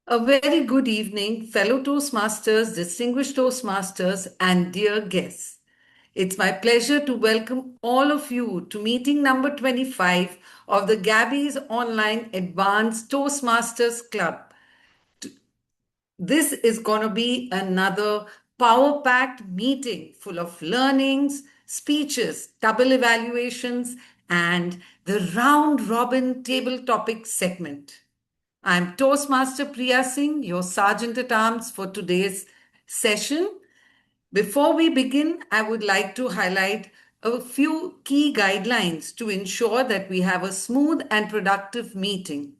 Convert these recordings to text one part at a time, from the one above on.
A very good evening, fellow Toastmasters, distinguished Toastmasters, and dear guests. It's my pleasure to welcome all of you to meeting number 25 of the Gabbys Online Advanced Toastmasters Club. This is going to be another power packed meeting full of learnings, speeches, double evaluations, and the round robin table topic segment. I'm Toastmaster Priya Singh, your Sergeant at Arms for today's session. Before we begin, I would like to highlight a few key guidelines to ensure that we have a smooth and productive meeting.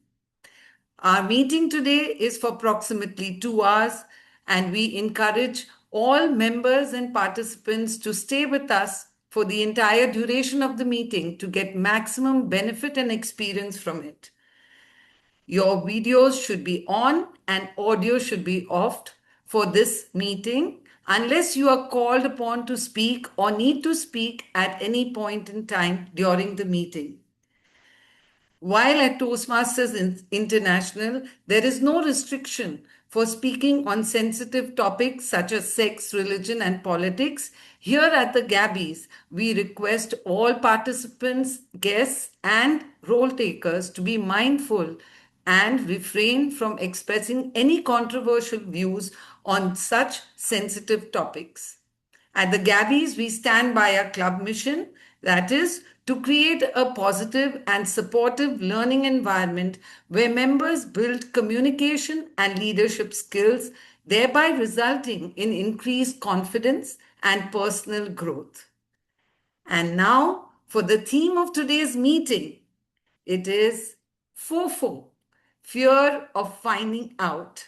Our meeting today is for approximately 2 hours, and we encourage all members and participants to stay with us for the entire duration of the meeting to get maximum benefit and experience from it. Your videos should be on and audio should be off for this meeting unless you are called upon to speak or need to speak at any point in time during the meeting. While at Toastmasters International, there is no restriction for speaking on sensitive topics such as sex, religion, and politics. Here at the Gabbys, we request all participants, guests, and role takers to be mindful and refrain from expressing any controversial views on such sensitive topics. At the Gabbys, we stand by our club mission, that is, to create a positive and supportive learning environment where members build communication and leadership skills, thereby resulting in increased confidence and personal growth. And now, for the theme of today's meeting, it is FOFO, fear of finding out.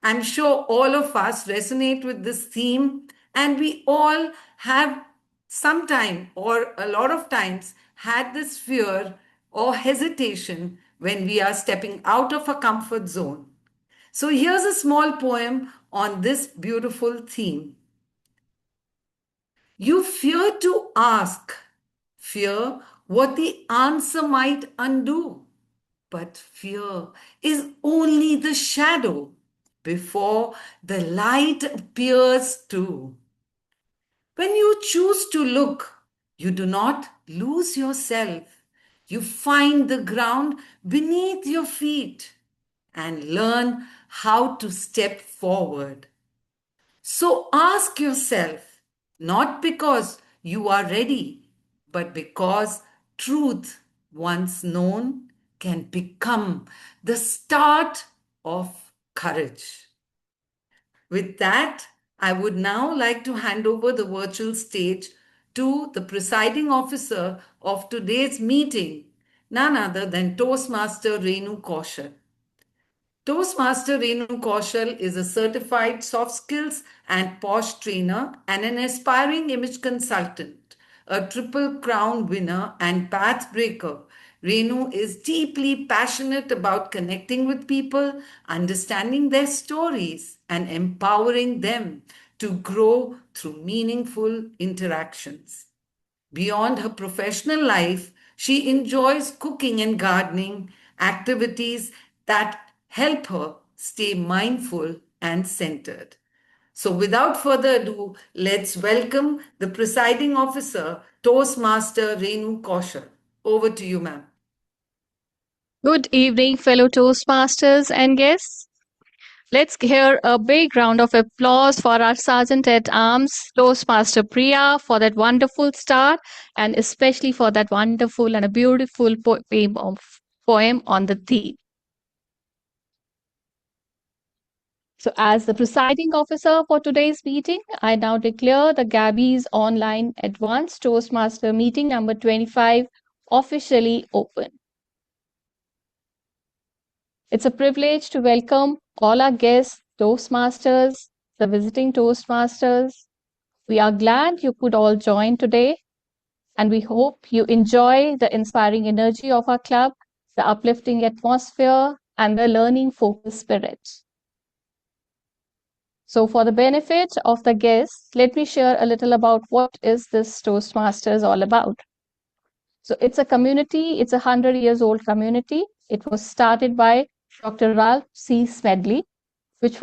I'm sure all of us resonate with this theme, and we all have sometime or a lot of times had this fear or hesitation when we are stepping out of a comfort zone. So here's a small poem on this beautiful theme. You fear to ask, fear what the answer might undo. But fear is only the shadow before the light appears too. When you choose to look, you do not lose yourself. You find the ground beneath your feet and learn how to step forward. So ask yourself, not because you are ready, but because truth, once known, can become the start of courage. With that, I would now like to hand over the virtual stage to the presiding officer of today's meeting, none other than Toastmaster Renu Kaushal. Toastmaster Renu Kaushal is a certified soft skills and POSH trainer and an aspiring image consultant, a Triple Crown winner and path breaker. Renu is deeply passionate about connecting with people, understanding their stories, and empowering them to grow through meaningful interactions. Beyond her professional life, she enjoys cooking and gardening, activities that help her stay mindful and centered. So, without further ado, let's welcome the presiding officer, Toastmaster Renu Kaushal. Over to you, ma'am. Good evening, fellow Toastmasters and guests. Let's hear a big round of applause for our Sergeant at Arms, Toastmaster Priya, for that wonderful start and especially for that wonderful and a beautiful poem on the theme. So, as the presiding officer for today's meeting, I now declare the Gabbys Online Advanced Toastmaster meeting number 25 officially open. It's a privilege to welcome all our guests, Toastmasters, the visiting Toastmasters. We are glad you could all join today, and we hope you enjoy the inspiring energy of our club, the uplifting atmosphere, and the learning focused spirit. So for the benefit of the guests, let me share a little about what is this Toastmasters all about. So it's a community, it's a 100 years old community. It was started by Dr. Ralph C. Smedley, which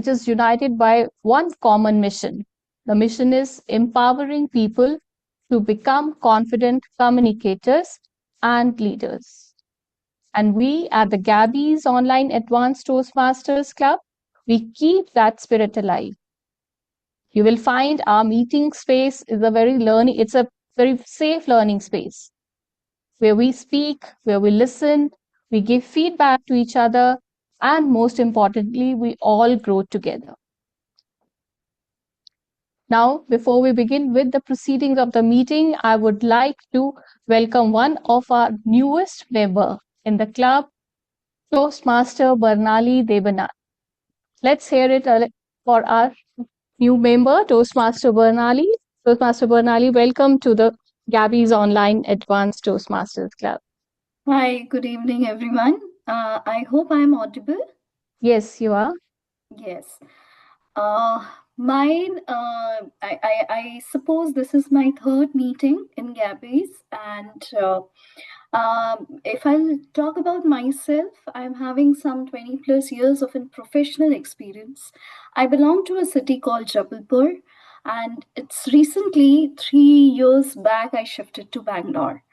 is united by one common mission. The mission is empowering people to become confident communicators and leaders. And we at the Gabbys Online Advanced Toastmasters Club, we keep that spirit alive. You will find our meeting space is it's a very safe learning space where we speak, where we listen, we give feedback to each other, and most importantly, we all grow together. Now, before we begin with the proceedings of the meeting, I would like to welcome one of our newest member in the club, Toastmaster Barnali Devanath. Let's hear it for our new member, Toastmaster Barnali. Toastmaster Barnali, welcome to the Gabbys Online Advanced Toastmasters Club. Hi, good evening, everyone. I hope I'm audible. Yes, you are. Yes. Mine, I suppose this is my third meeting in Gabbys, and if I'll talk about myself, I'm having some 20 plus years of professional experience. I belong to a city called Jabalpur, and it's recently 3 years back I shifted to Bangalore.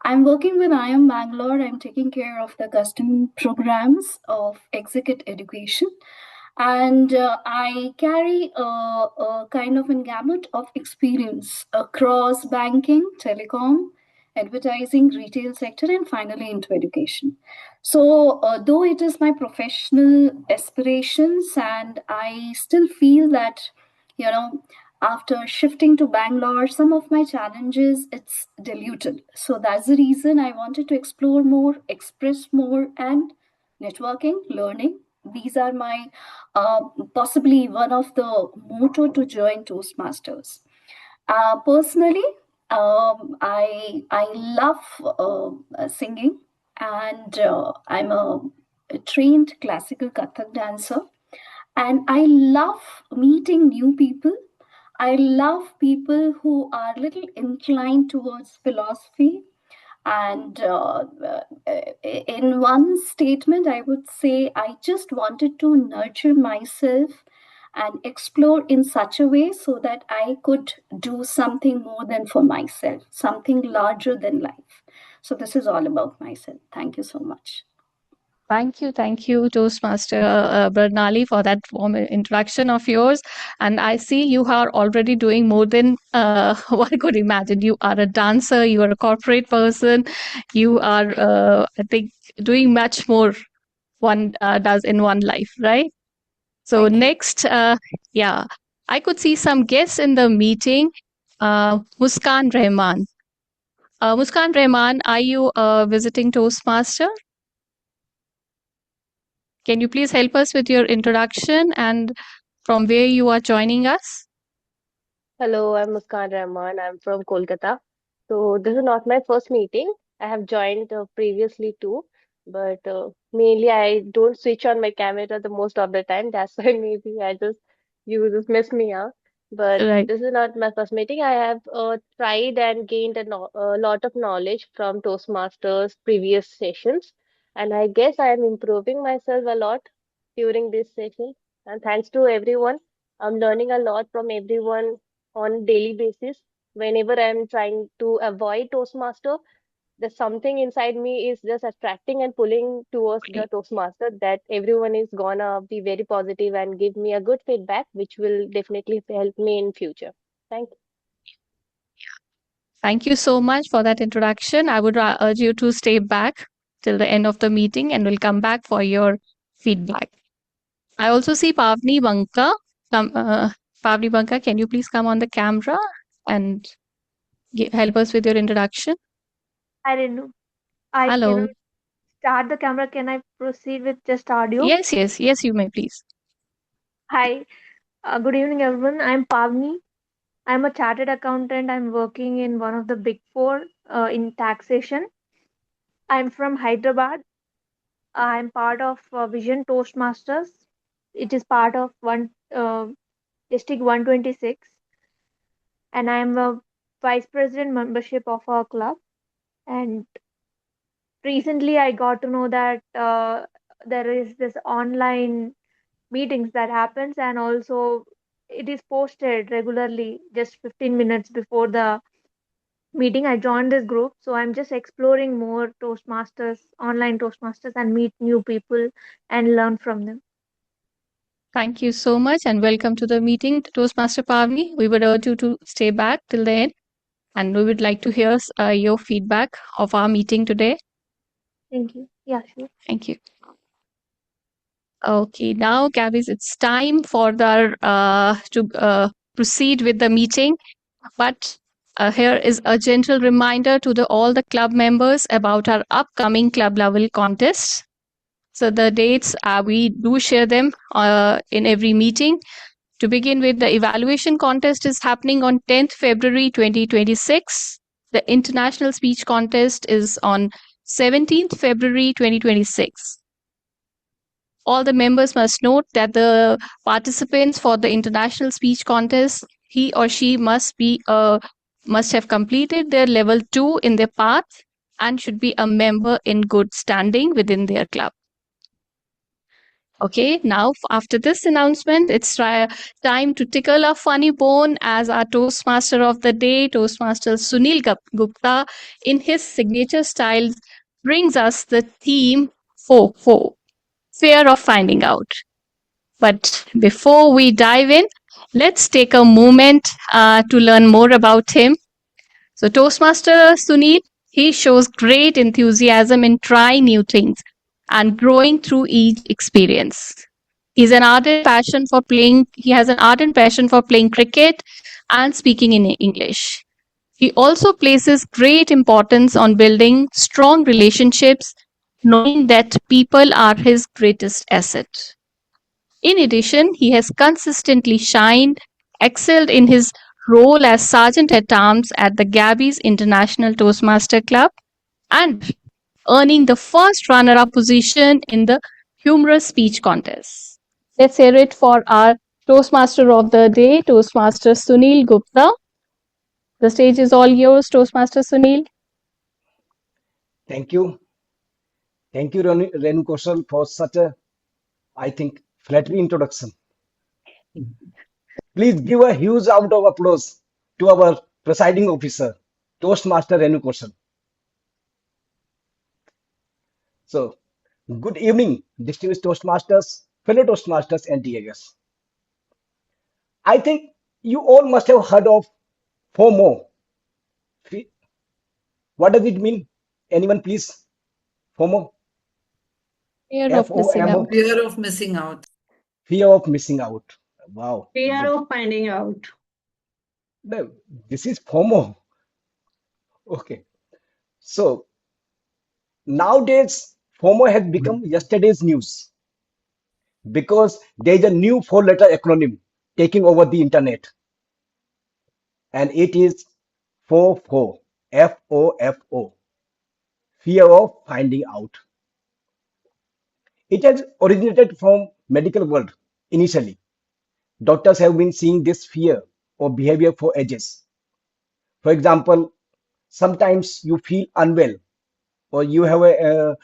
I'm working with IIM Bangalore. I'm taking care of the custom programs of executive education. And I carry a kind of a gamut of experience across banking, telecom, advertising, retail sector, and finally into education. So, though it is my professional aspirations, and I still feel that, you know, after shifting to Bangalore, some of my challenges it's diluted. So that's the reason I wanted to explore more, express more, and networking, learning. These are my possibly one of the motto to join Toastmasters. Personally, I love singing, and I'm a trained classical Kathak dancer, and I love meeting new people. I love people who are little inclined towards philosophy. And in one statement, I would say I just wanted to nurture myself and explore in such a way so that I could do something more than for myself, something larger than life. So, this is all about myself. Thank you so much. Thank you, Toastmaster Bernali, for that warm introduction of yours. And I see you are already doing more than what I could imagine. You are a dancer, you are a corporate person, you are, I think, doing much more one does in one life, right? So Thank you. next, yeah, I could see some guests in the meeting. Muskan Rahman. Muskan Rahman, are you a visiting Toastmaster? Can you please help us with your introduction and from where you are joining us? Hello, I'm Muskan Rahman. I'm from Kolkata. So this is not my first meeting. I have joined previously too, but mainly I don't switch on my camera the most of the time. That's why maybe I just you just miss me out. But Right. this is not my first meeting. I have tried and gained a lot of knowledge from Toastmasters previous sessions, and I guess I am improving myself a lot during this session. And thanks to everyone, I'm learning a lot from everyone on daily basis. Whenever I'm trying to avoid Toastmaster, there's something inside me is just attracting and pulling towards the Toastmaster that everyone is gonna be very positive and give me a good feedback, which will definitely help me in future. Thank you. Thank you so much for that introduction. I would urge you to stay back till the end of the meeting and we'll come back for your feedback. I also see Pavni Banka. Pavni Banka, can you please come on the camera and help us with your introduction? Hi, Renu. I Hello. cannot start the camera. Can I proceed with just audio? Yes, you may please. Hi, good evening, everyone. I'm Pavni. I'm a chartered accountant. I'm working in one of the big four in taxation. I'm from Hyderabad. I'm part of Vision Toastmasters. It is part of one District 126, and I'm a vice president membership of our club. And recently, I got to know that there is this online meetings that happens, and also it is posted regularly just 15 minutes before the meeting. I joined this group, so I'm just exploring more Toastmasters, online Toastmasters, and meet new people and learn from them. Thank you so much and welcome to the meeting, Toastmaster Pavni. We would urge you to stay back till the end and we would like to hear your feedback of our meeting today. Thank you. Yeah, sure. Thank you. Okay, now, Gabbys, it's time for to proceed with the meeting. But here is a gentle reminder to all the club members about our upcoming club level contests. So the dates, we do share them in every meeting. To begin with, the evaluation contest is happening on 10th February 2026. The international speech contest is on 17th February 2026. All the members must note that the participants for the international speech contest, he or she must have completed their level 2 in their path and should be a member in good standing within their club. Okay, now after this announcement, it's time to tickle a funny bone as our Toastmaster of the day, Toastmaster Sunil Gupta, in his signature style, brings us the theme 4-4, fear of finding out. But before we dive in, let's take a moment to learn more about him. So, Toastmaster Sunil, he shows great enthusiasm in trying new things and growing through each experience. He has an ardent passion for playing cricket and speaking in English. He also places great importance on building strong relationships, knowing that people are his greatest asset. In addition, he has consistently excelled in his role as Sergeant at Arms at the Gabbys International Toastmaster Club, and earning the first runner-up position in the humorous speech contest. Let's hear it for our Toastmaster of the day, Toastmaster Sunil Gupta. The stage is all yours, Toastmaster Sunil. Thank you. Thank you, Renu Kaushal, for such a, I think, flattering introduction. Please give a huge round of applause to our presiding officer, Toastmaster Renu Kaushal. So, good evening, distinguished Toastmasters, fellow Toastmasters, and TAGs. I think you all must have heard of FOMO. What does it mean? Anyone, please? FOMO? Fear of missing FOMO? out. Fear of missing out. Fear of missing out. Wow. Fear Good. of finding out. No, this is FOMO. Okay. So, nowadays, FOMO has become yesterday's news because there is a new four-letter acronym taking over the internet, and it is FOFO, FOFO, fear of finding out. It has originated from medical world initially. Doctors have been seeing this fear of behavior for ages. For example, sometimes you feel unwell or you have a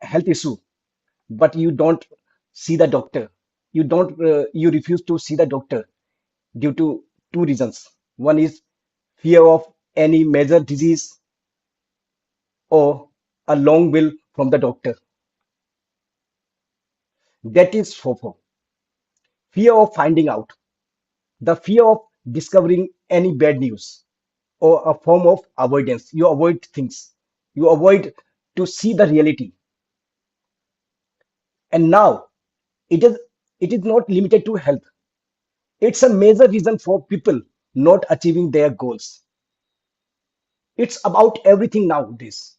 health issue, but you don't see the doctor. You refuse to see the doctor due to two reasons. One is fear of any major disease or a long bill from the doctor. That is FOFO, fear of finding out, the fear of discovering any bad news, or a form of avoidance. You avoid things, you avoid to see the reality. And now it is not limited to health. It's a major reason for people not achieving their goals. It's about everything nowadays.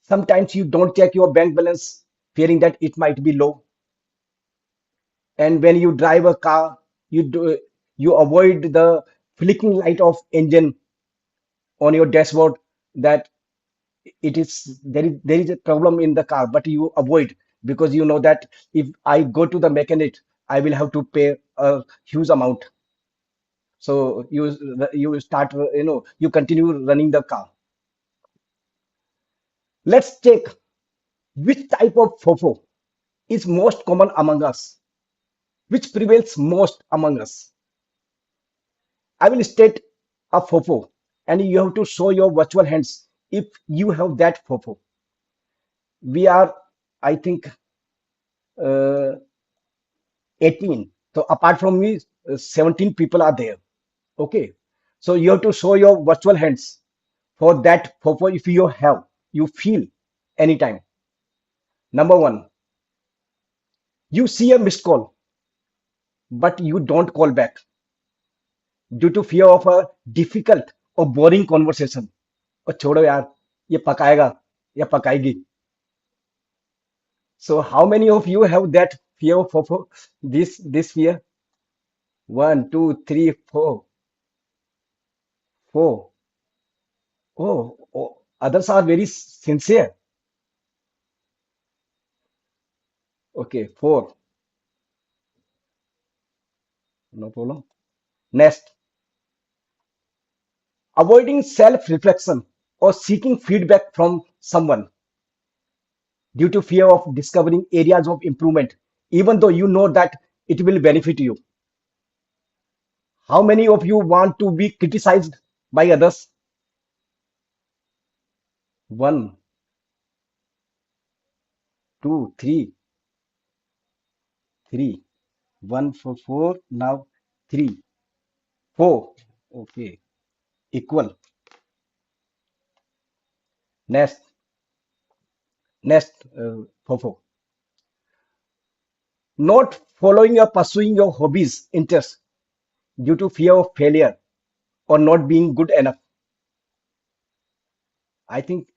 Sometimes you don't check your bank balance, fearing that it might be low. And when you drive a car, you avoid the flicking light of engine on your dashboard, that there is a problem in the car, but you avoid because you know that if I go to the mechanic, I will have to pay a huge amount. So you start, you continue running the car. Let's take Which type of FOFO is most common among us? Which prevails most among us? I will state a FOFO and you have to show your virtual hands if you have that FOFO. We are, I think, uh, 18. So apart from me, 17 people are there. Okay. So you have to show your virtual hands for that FOFO if you have, you feel anytime. Number one, you see a missed call, but you don't call back due to fear of a difficult or boring conversation. और छोड़ो यार, ये पकाएगा या पकाएगी. So how many of you have that fear of this fear? One, two, three, four, four. Oh, others are very sincere. Okay, four. No problem. Next, avoiding self-reflection or seeking feedback from someone due to fear of discovering areas of improvement, even though you know that it will benefit you. How many of you want to be criticized by others? One, two, three. One for four, now three, four. Okay, equal. Next, for four. Not following or pursuing your hobbies, interests due to fear of failure or not being good enough. I think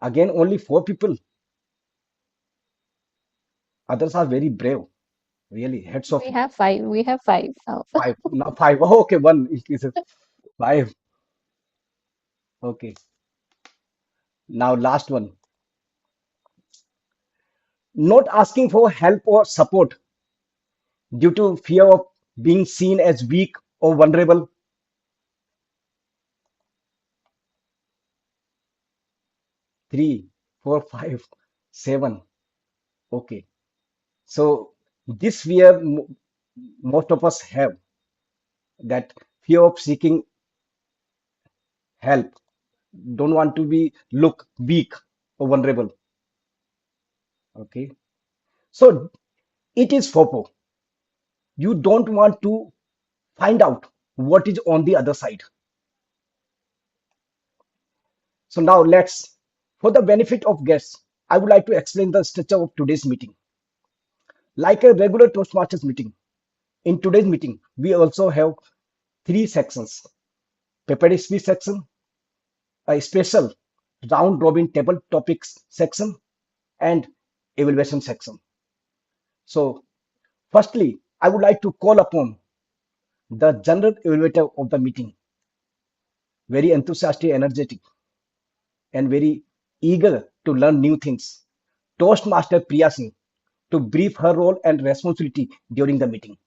again only four people. Others are very brave. Really, heads off. We have five. We have five now. Five. Now five. Oh, okay, one is five. Okay. Now last one. Not asking for help or support due to fear of being seen as weak or vulnerable. Three, four, five, seven. Okay. So this fear most of us have, that fear of seeking help, don't want to be look weak or vulnerable. Okay. So it is FOPO. You don't want to find out what is on the other side. So now let's, for the benefit of guests, I would like to explain the structure of today's meeting. Like a regular Toastmasters meeting, in today's meeting, we also have three sections: prepared speech section, a special round robin table topics section, and evaluation section. So, firstly, I would like to call upon the general evaluator of the meeting, very enthusiastic, energetic, and very eager to learn new things, Toastmaster Priya Singh, to brief her role and responsibility during the meeting.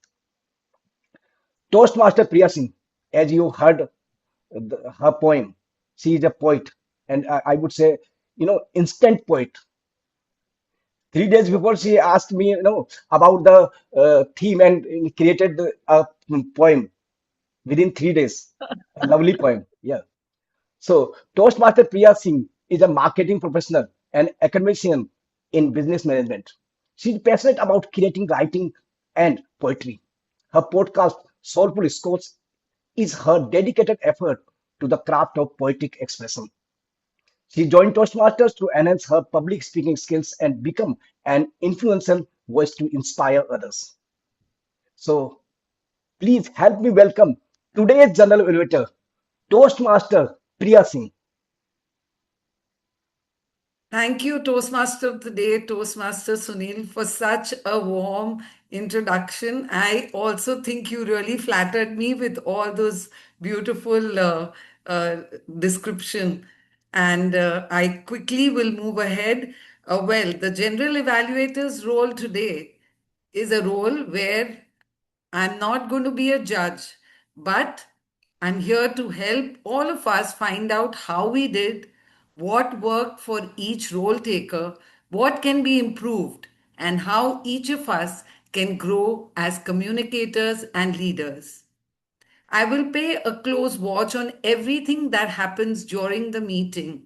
Toastmaster Priya Singh, as you heard her poem, she is a poet, and I would say, instant poet. 3 days before, she asked me, about the theme and created a poem within 3 days. A lovely poem. Yeah. So Toastmaster Priya Singh is a marketing professional and academician in business management. She's passionate about creating writing and poetry. Her podcast, Soulful Scores, is her dedicated effort to the craft of poetic expression. She joined Toastmasters to enhance her public speaking skills and become an influential voice to inspire others. So please help me welcome today's General Evaluator, Toastmaster Priya Singh. Thank you, Toastmaster of the Day, Toastmaster Sunil, for such a warm introduction. I also think you really flattered me with all those beautiful uh, description. And I quickly will move ahead. Well, the general evaluator's role today is a role where I'm not going to be a judge, but I'm here to help all of us find out how we did, what worked for each role taker, what can be improved, and how each of us can grow as communicators and leaders. I will pay a close watch on everything that happens during the meeting.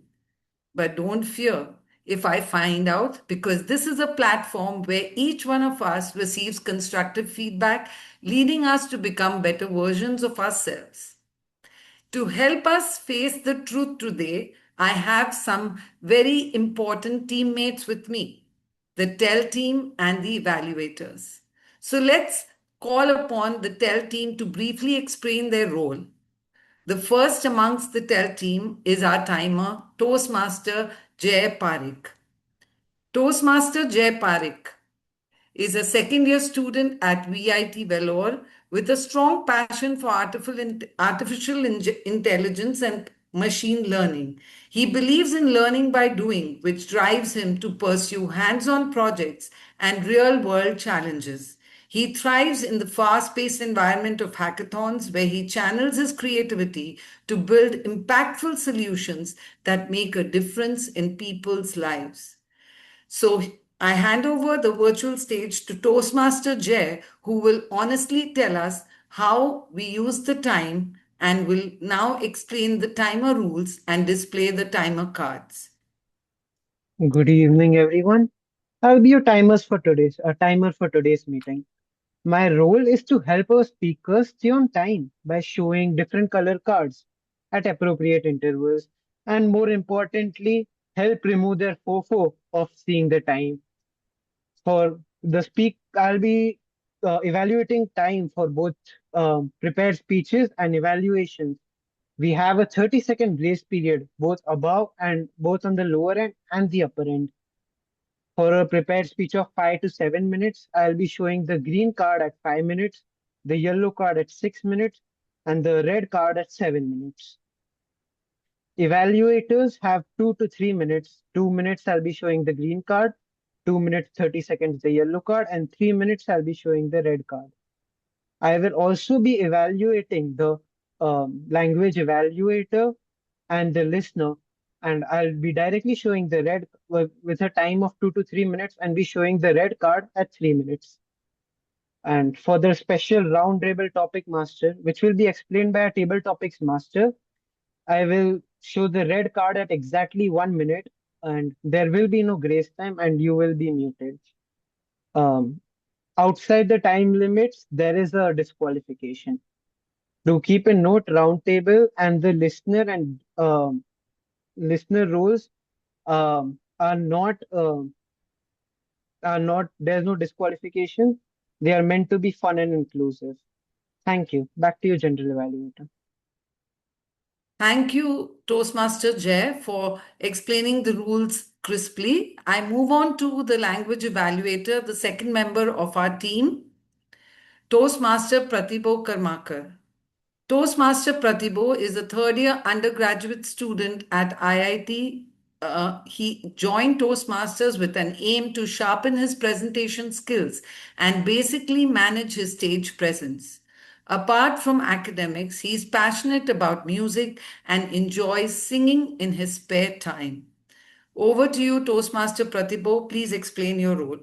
But don't fear if I find out, because this is a platform where each one of us receives constructive feedback, leading us to become better versions of ourselves. To help us face the truth today, I have some very important teammates with me, the TEL team and the evaluators. So let's call upon the TEL team to briefly explain their role. The first amongst the TEL team is our timer, Toastmaster Jay Pareikh. Toastmaster Jay Pareikh is a second year student at VIT Vellore with a strong passion for artificial intelligence and machine learning. He believes in learning by doing, which drives him to pursue hands on projects and real world challenges. He thrives in the fast paced environment of hackathons where he channels his creativity to build impactful solutions that make a difference in people's lives. So I hand over the virtual stage to Toastmaster Jay, who will honestly tell us how we use the time and will now explain the timer rules and display the timer cards. Good evening, everyone. I'll be your timer for today's meeting. My role is to help our speakers stay on time by showing different color cards at appropriate intervals, and more importantly, help remove their fofo of seeing the time. For the speak, I'll be evaluating time for both prepared speeches and evaluations. We have a 30-second grace period, both above and both on the lower end and the upper end. For a prepared speech of 5 to 7 minutes, I'll be showing the green card at 5 minutes, the yellow card at 6 minutes, and the red card at 7 minutes. Evaluators have 2 to 3 minutes. 2 minutes I'll be showing the green card, 2 minutes 30 seconds the yellow card, and 3 minutes I'll be showing the red card. I will also be evaluating the language evaluator and the listener, and I'll be directly showing the red with a time of 2 to 3 minutes and be showing the red card at 3 minutes. And for the special round table topic master, which will be explained by a table topics master, I will show the red card at exactly 1 minute, and there will be no grace time, and you will be muted. Um, Outside the time limits, there is a disqualification. To keep a note, round table and the listener roles um, are not there's no disqualification. They are meant to be fun and inclusive. Thank you. Back to you, General Evaluator. Thank you, Toastmaster Jay, for explaining the rules crisply. I move on to the language evaluator, the second member of our team, Toastmaster Pratibho Karmakar. Toastmaster Pratibho is a third year undergraduate student at IIT. He joined Toastmasters with an aim to sharpen his presentation skills and basically manage his stage presence. Apart from academics, he is passionate about music and enjoys singing in his spare time. Over to you, Toastmaster Pratibho. Please explain your role.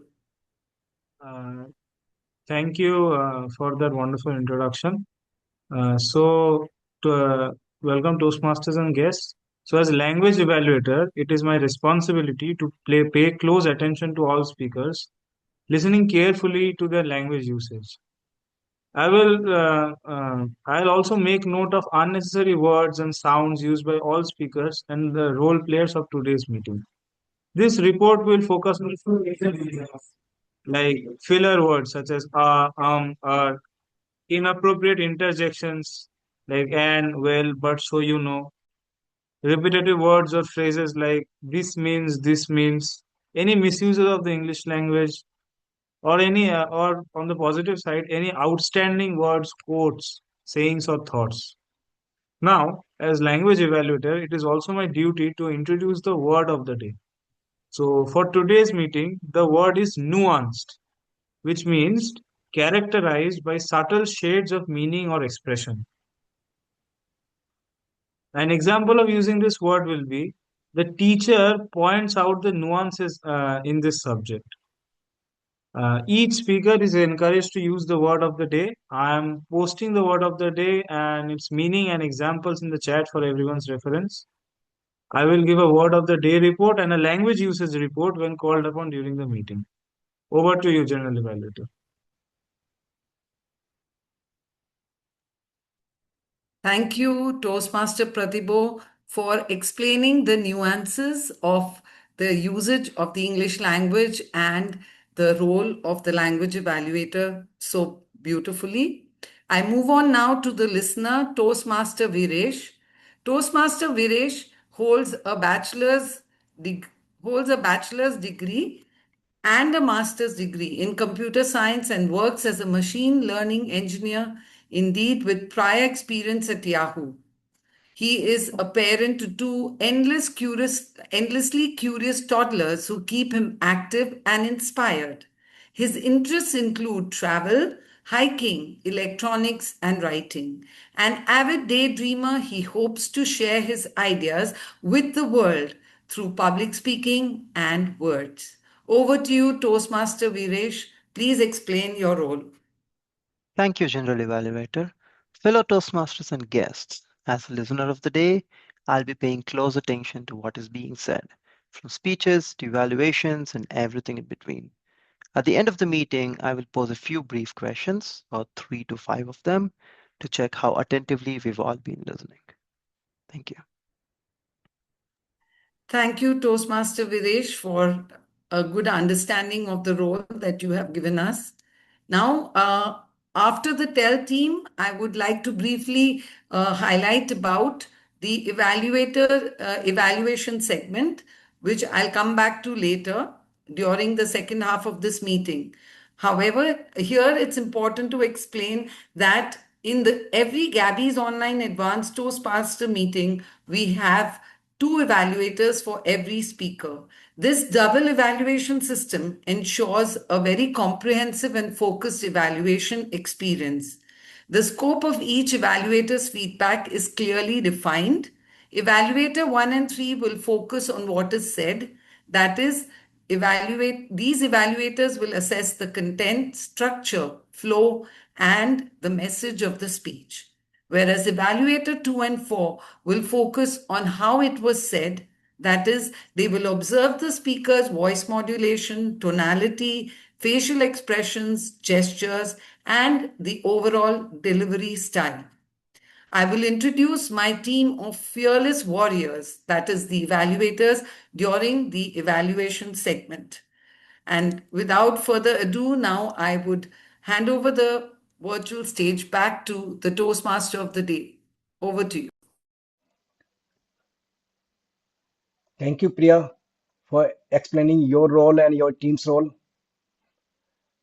Uh, Thank you for that wonderful introduction. To welcome Toastmasters and guests. So, as language evaluator, it is my responsibility to pay close attention to all speakers, listening carefully to their language usage. I'll also make note of unnecessary words and sounds used by all speakers and the role players of today's meeting. This report will focus on few major areas like filler words such as inappropriate interjections like and, well, but, so you know, repetitive words or phrases like this means, any misuses of the English language, or on the positive side, any outstanding words, quotes, sayings, or thoughts. Now, as language evaluator, it is also my duty to introduce the word of the day. So, for today's meeting, the word is nuanced, which means characterized by subtle shades of meaning or expression. An example of using this word will be The teacher points out the nuances in this subject. Each speaker is encouraged to use the word of the day. I am posting the word of the day and its meaning and examples in the chat for everyone's reference. I will give a word of the day report and a language usage report when called upon during the meeting. Over to you, General Evaluator. Thank you, Toastmaster Pratibho, for explaining the nuances of the usage of the English language and the role of the language evaluator so beautifully. I move on now to the listener, Toastmaster Veeresh. Toastmaster Veeresh holds a bachelor's degree and a master's degree in computer science and works as a machine learning engineer, indeed, with prior experience at Yahoo. He is a parent to two endlessly curious toddlers who keep him active and inspired. His interests include travel, hiking, electronics, and writing. An avid daydreamer, he hopes to share his ideas with the world through public speaking and words. Over to you, Toastmaster Veeresh. Please explain your role. Thank you, General Evaluator. Fellow Toastmasters and guests, as a listener of the day, I'll be paying close attention to what is being said, from speeches to evaluations and everything in between. At the end of the meeting, I will pose a few brief questions, about 3 to 5 of them, to check how attentively we've all been listening. Thank you. Thank you, Toastmaster Videsh, for a good understanding of the role that you have given us. Now, after the TEL team, I would like to briefly highlight about the evaluation segment, which I'll come back to later during the second half of this meeting. However, here it's important to explain that in every Gabbys online advanced Toastmaster meeting, we have two evaluators for every speaker. This double evaluation system ensures a very comprehensive and focused evaluation experience. The scope of each evaluator's feedback is clearly defined. Evaluator 1 and 3 will focus on what is said. That is, these evaluators will assess the content, structure, flow, and the message of the speech. Whereas evaluator 2 and 4 will focus on how it was said. That is, they will observe the speaker's voice modulation, tonality, facial expressions, gestures, and the overall delivery style. I will introduce my team of fearless warriors, that is, the evaluators, during the evaluation segment. And without further ado, now I would hand over the virtual stage back to the Toastmaster of the day. Over to you. Thank you, Priya, for explaining your role and your team's role.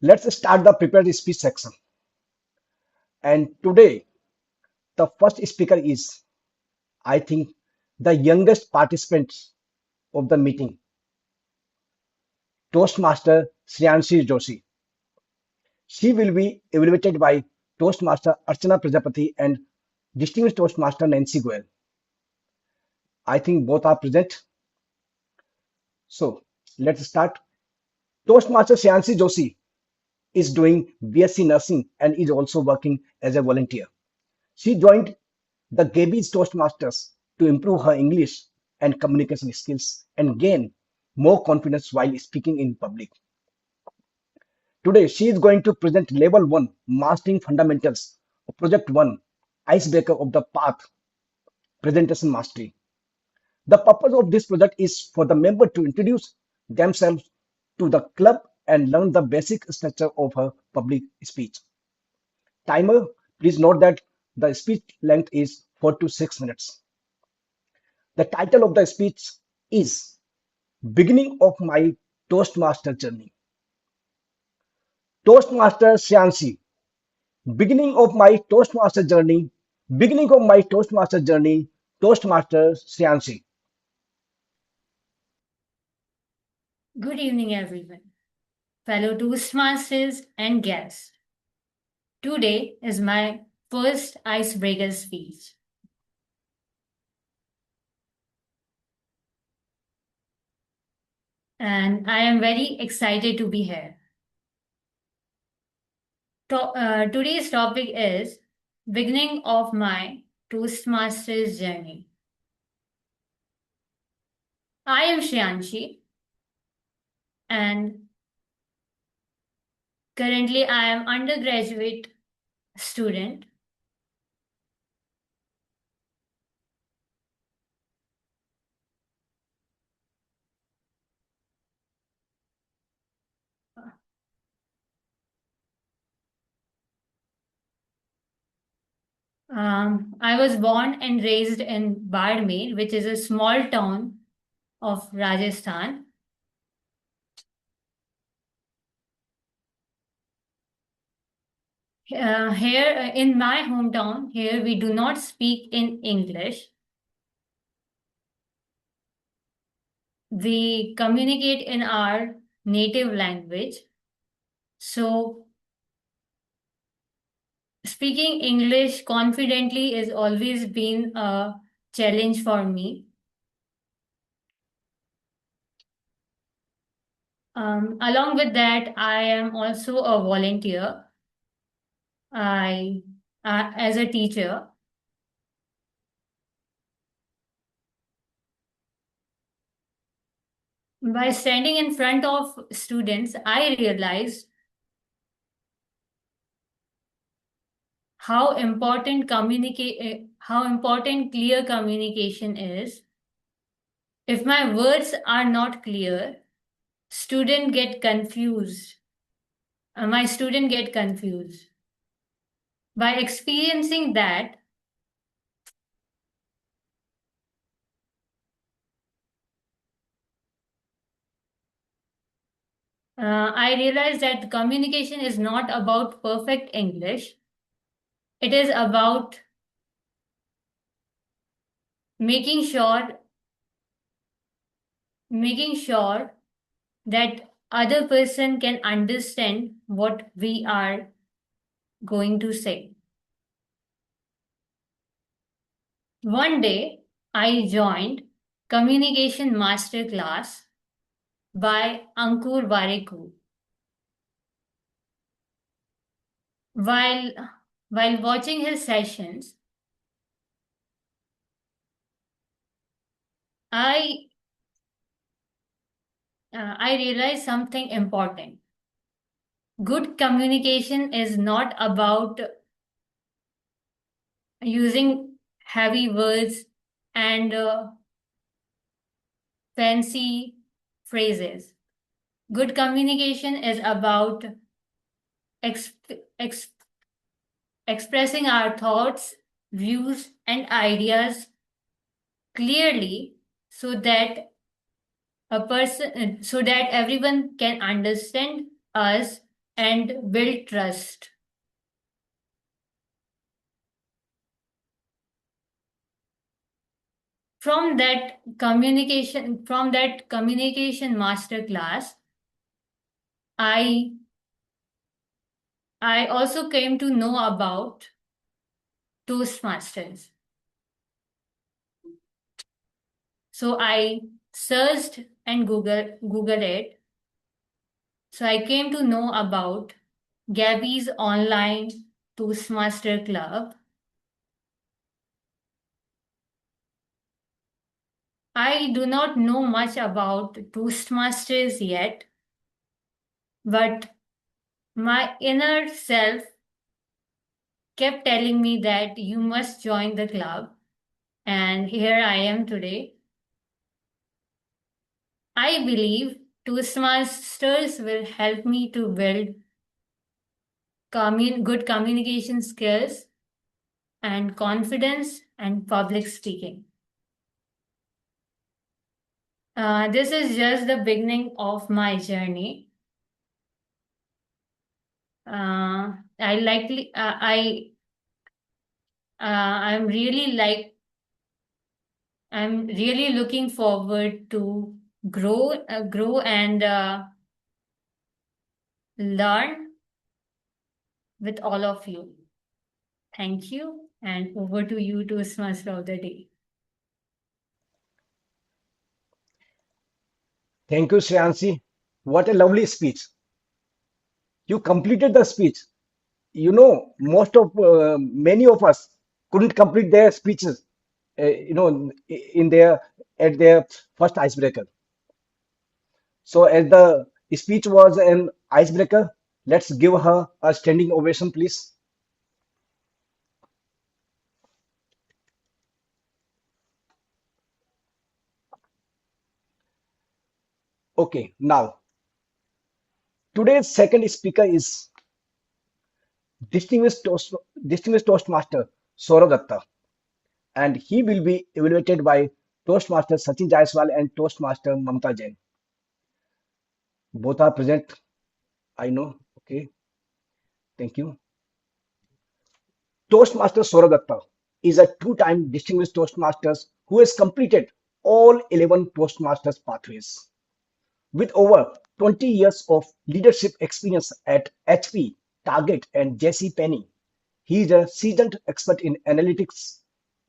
Let's start the prepared speech section. And today, the first speaker is, I think, the youngest participant of the meeting, Toastmaster Shreyanshi Joshi. She will be evaluated by Toastmaster Archana Prajapati and Distinguished Toastmaster Nancy Goel. I think both are present. So let's start. Toastmaster Shreyanshi Joshi is doing BSc Nursing and is also working as a volunteer. She joined the Gabbys Toastmasters to improve her English and communication skills and gain more confidence while speaking in public. Today, she is going to present Level 1 Mastering Fundamentals of Project 1 Icebreaker of the Path Presentation Mastery. The purpose of this project is for the member to introduce themselves to the club and learn the basic structure of her public speech. Timer, please note that the speech length is 4 to 6 minutes. The title of the speech is Beginning of My Toastmaster Journey. Toastmaster Shreyanshi, beginning of my Toastmaster journey, beginning of my Toastmaster journey, Toastmaster Shreyanshi. Good evening, everyone, fellow Toastmasters and guests. Today is my first icebreaker speech. and I am very excited to be here. Today's topic is beginning of my Toastmasters journey. I am Shreyanshi, and currently I am undergraduate student. I was born and raised in Bardmer, which is a small town of Rajasthan. Here in my hometown, here we do not speak in English. We communicate in our native language. So speaking English confidently has always been a challenge for me. Along with that, I am also a volunteer. I, as a teacher, by standing in front of students, I realized how important clear communication is. If my words are not clear, student get confused. My student get confused. By experiencing that, I realized that communication is not about perfect English. It is about making sure that other person can understand what we are going to say. One day, I joined Communication Master Class by Ankur Vareku. While watching his sessions, I realized something important. Good communication is not about using heavy words and fancy phrases. Good communication is about expressing our thoughts, views, and ideas clearly so that everyone can understand us and build trust. From that communication master class, I also came to know about Toastmasters. So I searched and Googled it. So I came to know about Gabbys online Toastmaster Club. I do not know much about Toastmasters yet, but my inner self kept telling me that you must join the club, and here I am today. I believe Toastmasters will help me to build good communication skills and confidence and public speaking. This is just the beginning of my journey. I'm really looking forward to grow and learn with all of you. Thank you, and over to you, Toastmaster of the day. Thank you, Shreyanshi. What a lovely speech. You completed the speech. Many of us couldn't complete their speeches, in their at their first icebreaker. So, as the speech was an icebreaker, let's give her a standing ovation, please. Okay, now today's second speaker is distinguished Toast, distinguished Toastmaster Sourav Dutta, and he will be evaluated by Toastmaster Sachin Jaiswal and Toastmaster Mamta Jain. Both are present, I know. Okay, thank you. Toastmaster Sourav Dutta is a two-time distinguished Toastmasters who has completed all 11 Toastmasters pathways. With over 20 years of leadership experience at HP, Target, and JC Penney, he is a seasoned expert in analytics,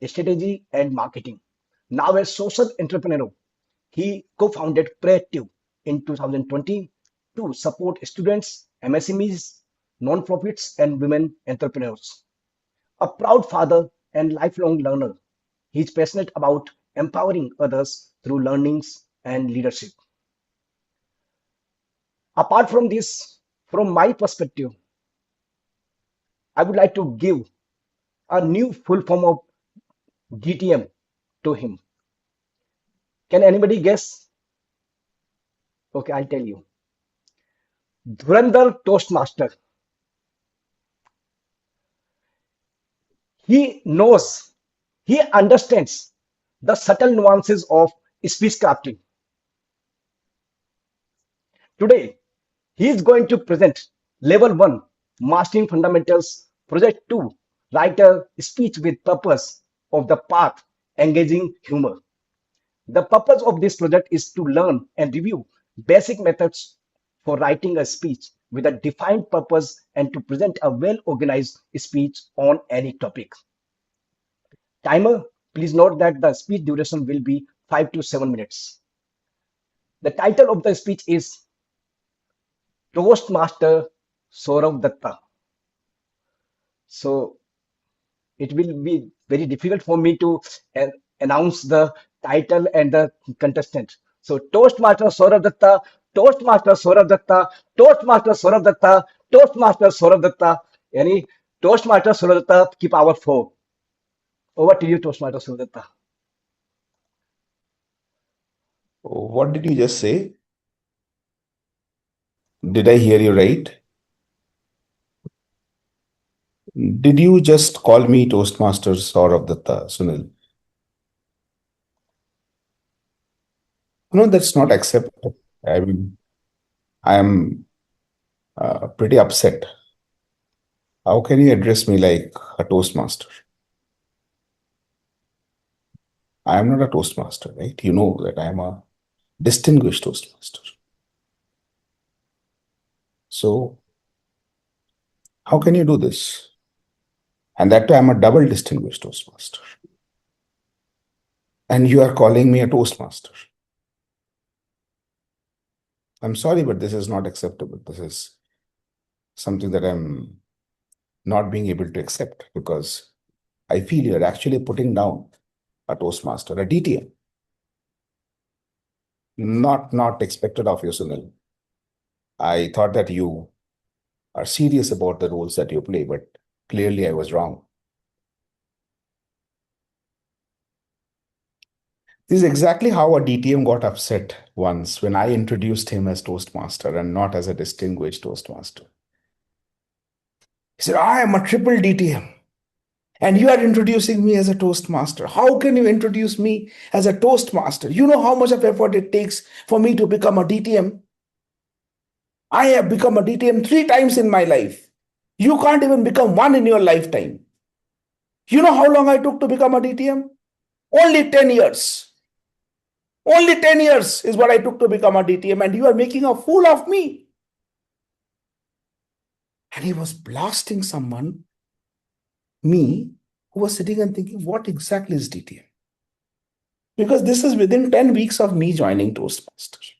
strategy, and marketing. Now a social entrepreneur, he co-founded Proactive in 2020 to support students, MSMEs, non-profits, and women entrepreneurs. A proud father and lifelong learner, he is passionate about empowering others through learnings and leadership. Apart from this, from my perspective, I would like to give a new full form of DTM to him. Can anybody guess? Okay, I'll tell you. Dhurandhar Toastmaster. He knows, he understands the subtle nuances of speech crafting. Today, he is going to present Level 1, Mastering Fundamentals, Project 2, Writer Speech with Purpose of the Path, Engaging Humor. The purpose of this project is to learn and review basic methods for writing a speech with a defined purpose and to present a well-organized speech on any topic. Timer, please note that the speech duration will be 5 to 7 minutes. The title of the speech is Toastmaster Sourav Dutta. So it will be very difficult for me to announce the title and the contestant. So Toastmaster Sourav Dutta, Toastmaster Sourav Dutta, Toastmaster Sourav Dutta, Toastmaster Sourav Dutta, yani Toastmaster Sourav Dutta की power 4. Over to you, Toastmaster Sourav Dutta. What did you just say? Did I hear you right? Did you just call me Toastmaster Sourav Dutta, Sunil? No, that's not acceptable. I mean, I am pretty upset. How can you address me like a Toastmaster? I am not a Toastmaster, right? You know that I am a distinguished Toastmaster. So, how can you do this? And that too, I'm a double distinguished Toastmaster. And you are calling me a Toastmaster. I'm sorry, but this is not acceptable. This is something that I'm not being able to accept because I feel you're actually putting down a Toastmaster, a DTM. Not expected of you, Sunil. I thought that you are serious about the roles that you play, but clearly I was wrong. This is exactly how a DTM got upset once when I introduced him as Toastmaster and not as a distinguished Toastmaster. He said, I am a triple DTM. And you are introducing me as a Toastmaster. How can you introduce me as a Toastmaster? You know how much of effort it takes for me to become a DTM? I have become a DTM 3 times in my life. You can't even become one in your lifetime. You know how long I took to become a DTM? Only 10 years. Only 10 years is what I took to become a DTM, and you are making a fool of me. And he was blasting someone, me, who was sitting and thinking, what exactly is DTM? Because this is within 10 weeks of me joining Toastmasters.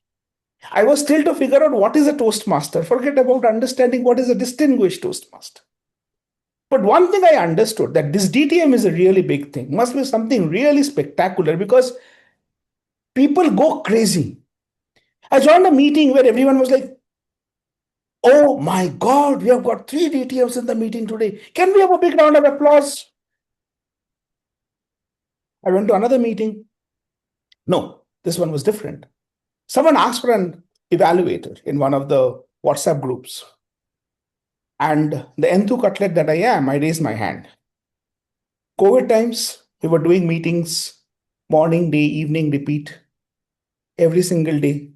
I was still to figure out what is a Toastmaster. Forget about understanding what is a distinguished Toastmaster. But one thing I understood that this DTM is a really big thing, must be something really spectacular because people go crazy. I joined a meeting where everyone was like, oh my God, we have got 3 DTMs in the meeting today. Can we have a big round of applause? I went to another meeting. No, this one was different. Someone asked for an evaluator in one of the WhatsApp groups. And the enthu cutlet that I am, I raised my hand. COVID times, we were doing meetings, morning, day, evening, repeat, every single day.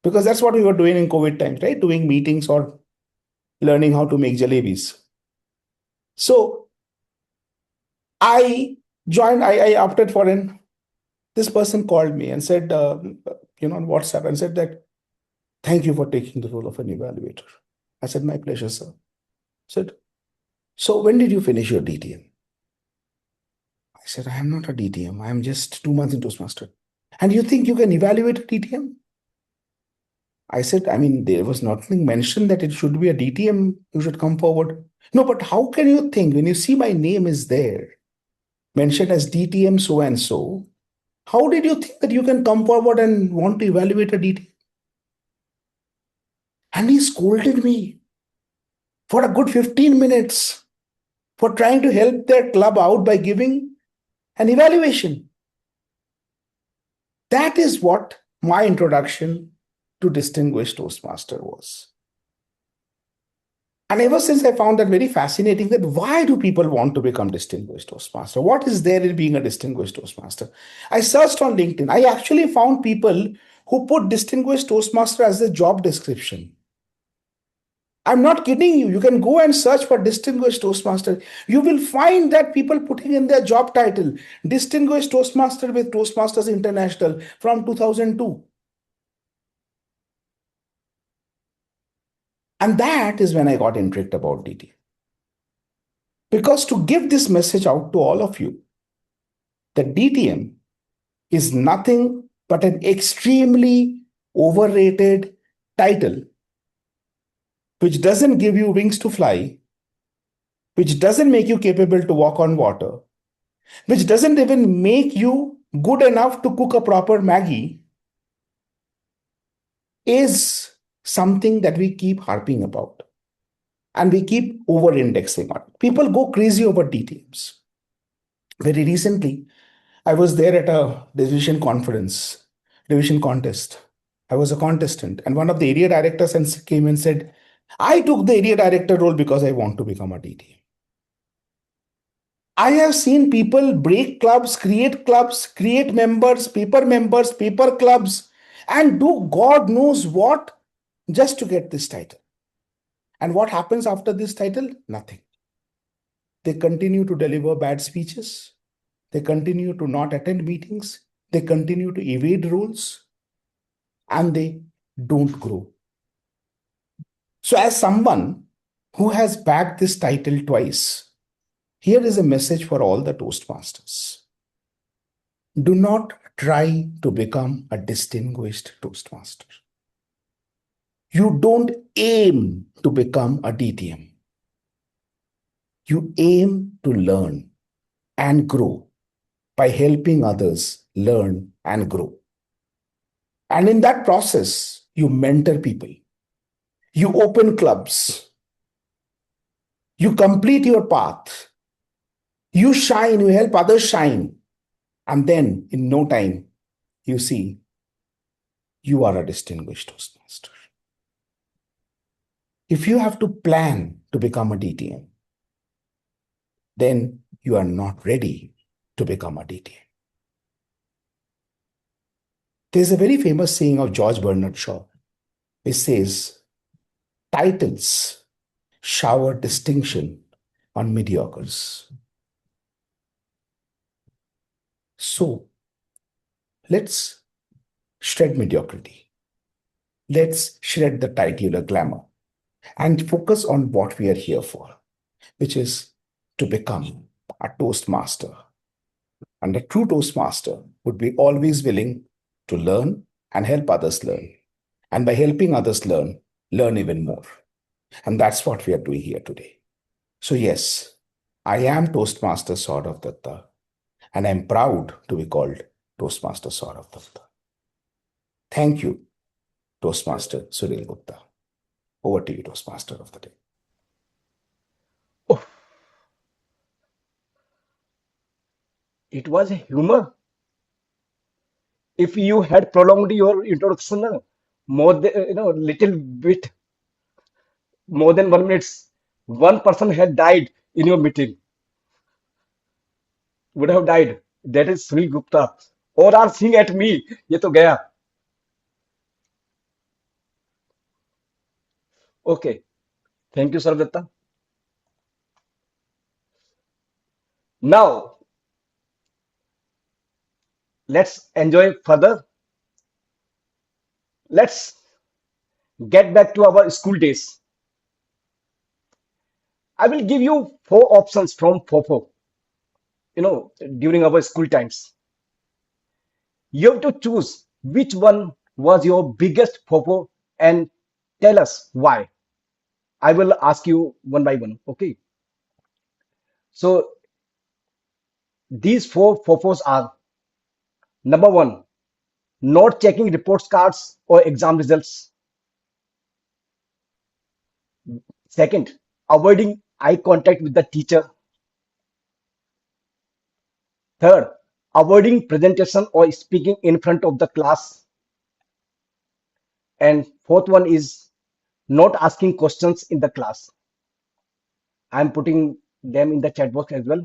Because that's what we were doing in COVID times, right? Doing meetings or learning how to make jalebis. So I joined, I opted for an, this person called me and said, on WhatsApp and said that, thank you for taking the role of an evaluator. I said, my pleasure, sir. Said, so when did you finish your DTM? I said, I am not a DTM. I am just 2 months in Toastmaster. And you think you can evaluate a DTM? I said, I mean, there was nothing mentioned that it should be a DTM. You should come forward. No, but how can you think when you see my name is there, mentioned as DTM so and so, how did you think that you can come forward and want to evaluate a DTM? And he scolded me for a good 15 minutes for trying to help their club out by giving an evaluation. That is what my introduction to Distinguished Toastmaster was. And ever since I found that very fascinating, that why do people want to become Distinguished Toastmaster? What is there in being a Distinguished Toastmaster? I searched on LinkedIn. I actually found people who put Distinguished Toastmaster as their job description. I'm not kidding you. You can go and search for Distinguished Toastmaster. You will find that people putting in their job title, Distinguished Toastmaster with Toastmasters International from 2002. And that is when I got intrigued about DTM. Because to give this message out to all of you, that DTM is nothing but an extremely overrated title, which doesn't give you wings to fly, which doesn't make you capable to walk on water, which doesn't even make you good enough to cook a proper Maggie, is something that we keep harping about. And we keep over-indexing on it. People go crazy over DTMs. Very recently, I was there at a division contest. I was a contestant, and one of the area directors came and said, I took the area director role because I want to become a DTM. I have seen people break clubs, create members, paper clubs, and do God knows what just to get this title. And what happens after this title? Nothing. They continue to deliver bad speeches. They continue to not attend meetings. They continue to evade rules. And they don't grow. So as someone who has bagged this title twice, here is a message for all the Toastmasters. Do not try to become a distinguished Toastmaster. You don't aim to become a DTM. You aim to learn and grow by helping others learn and grow. And in that process, you mentor people. You open clubs. You complete your path. You shine, you help others shine. And then in no time, you see, you are a distinguished Toastmaster. If you have to plan to become a DTM, then you are not ready to become a DTM. There's a very famous saying of George Bernard Shaw. It says, titles shower distinction on mediocres. So, let's shred mediocrity. Let's shred the titular glamour and focus on what we are here for, which is to become a Toastmaster. And a true Toastmaster would be always willing to learn and help others learn. And by helping others learn even more. And that's what we are doing here today. So, yes, I am Toastmaster Sourav Dutta, and I'm proud to be called Toastmaster Sourav Dutta. Thank you, Toastmaster Sunil Gupta. Over to you, Toastmaster of the day. Oh, it was humor. If you had prolonged your introduction more than little bit more than 1 minute, one person had died in your meeting. Would have died. That is Sunil Gupta. Or are seeing at me. ये तो गया. Okay. Thank you, Sarvdatta. Now, let's enjoy further. Let's get back to our school days. I will give you 4 options from FOFO, during our school times. You have to choose which one was your biggest FOFO and tell us why. I will ask you one by one. Okay. So these 4 FOFOs are: number one, not checking reports cards or exam results. Second, avoiding eye contact with the teacher. Third, avoiding presentation or speaking in front of the class. And fourth one is not asking questions in the class. I'm putting them in the chat box as well.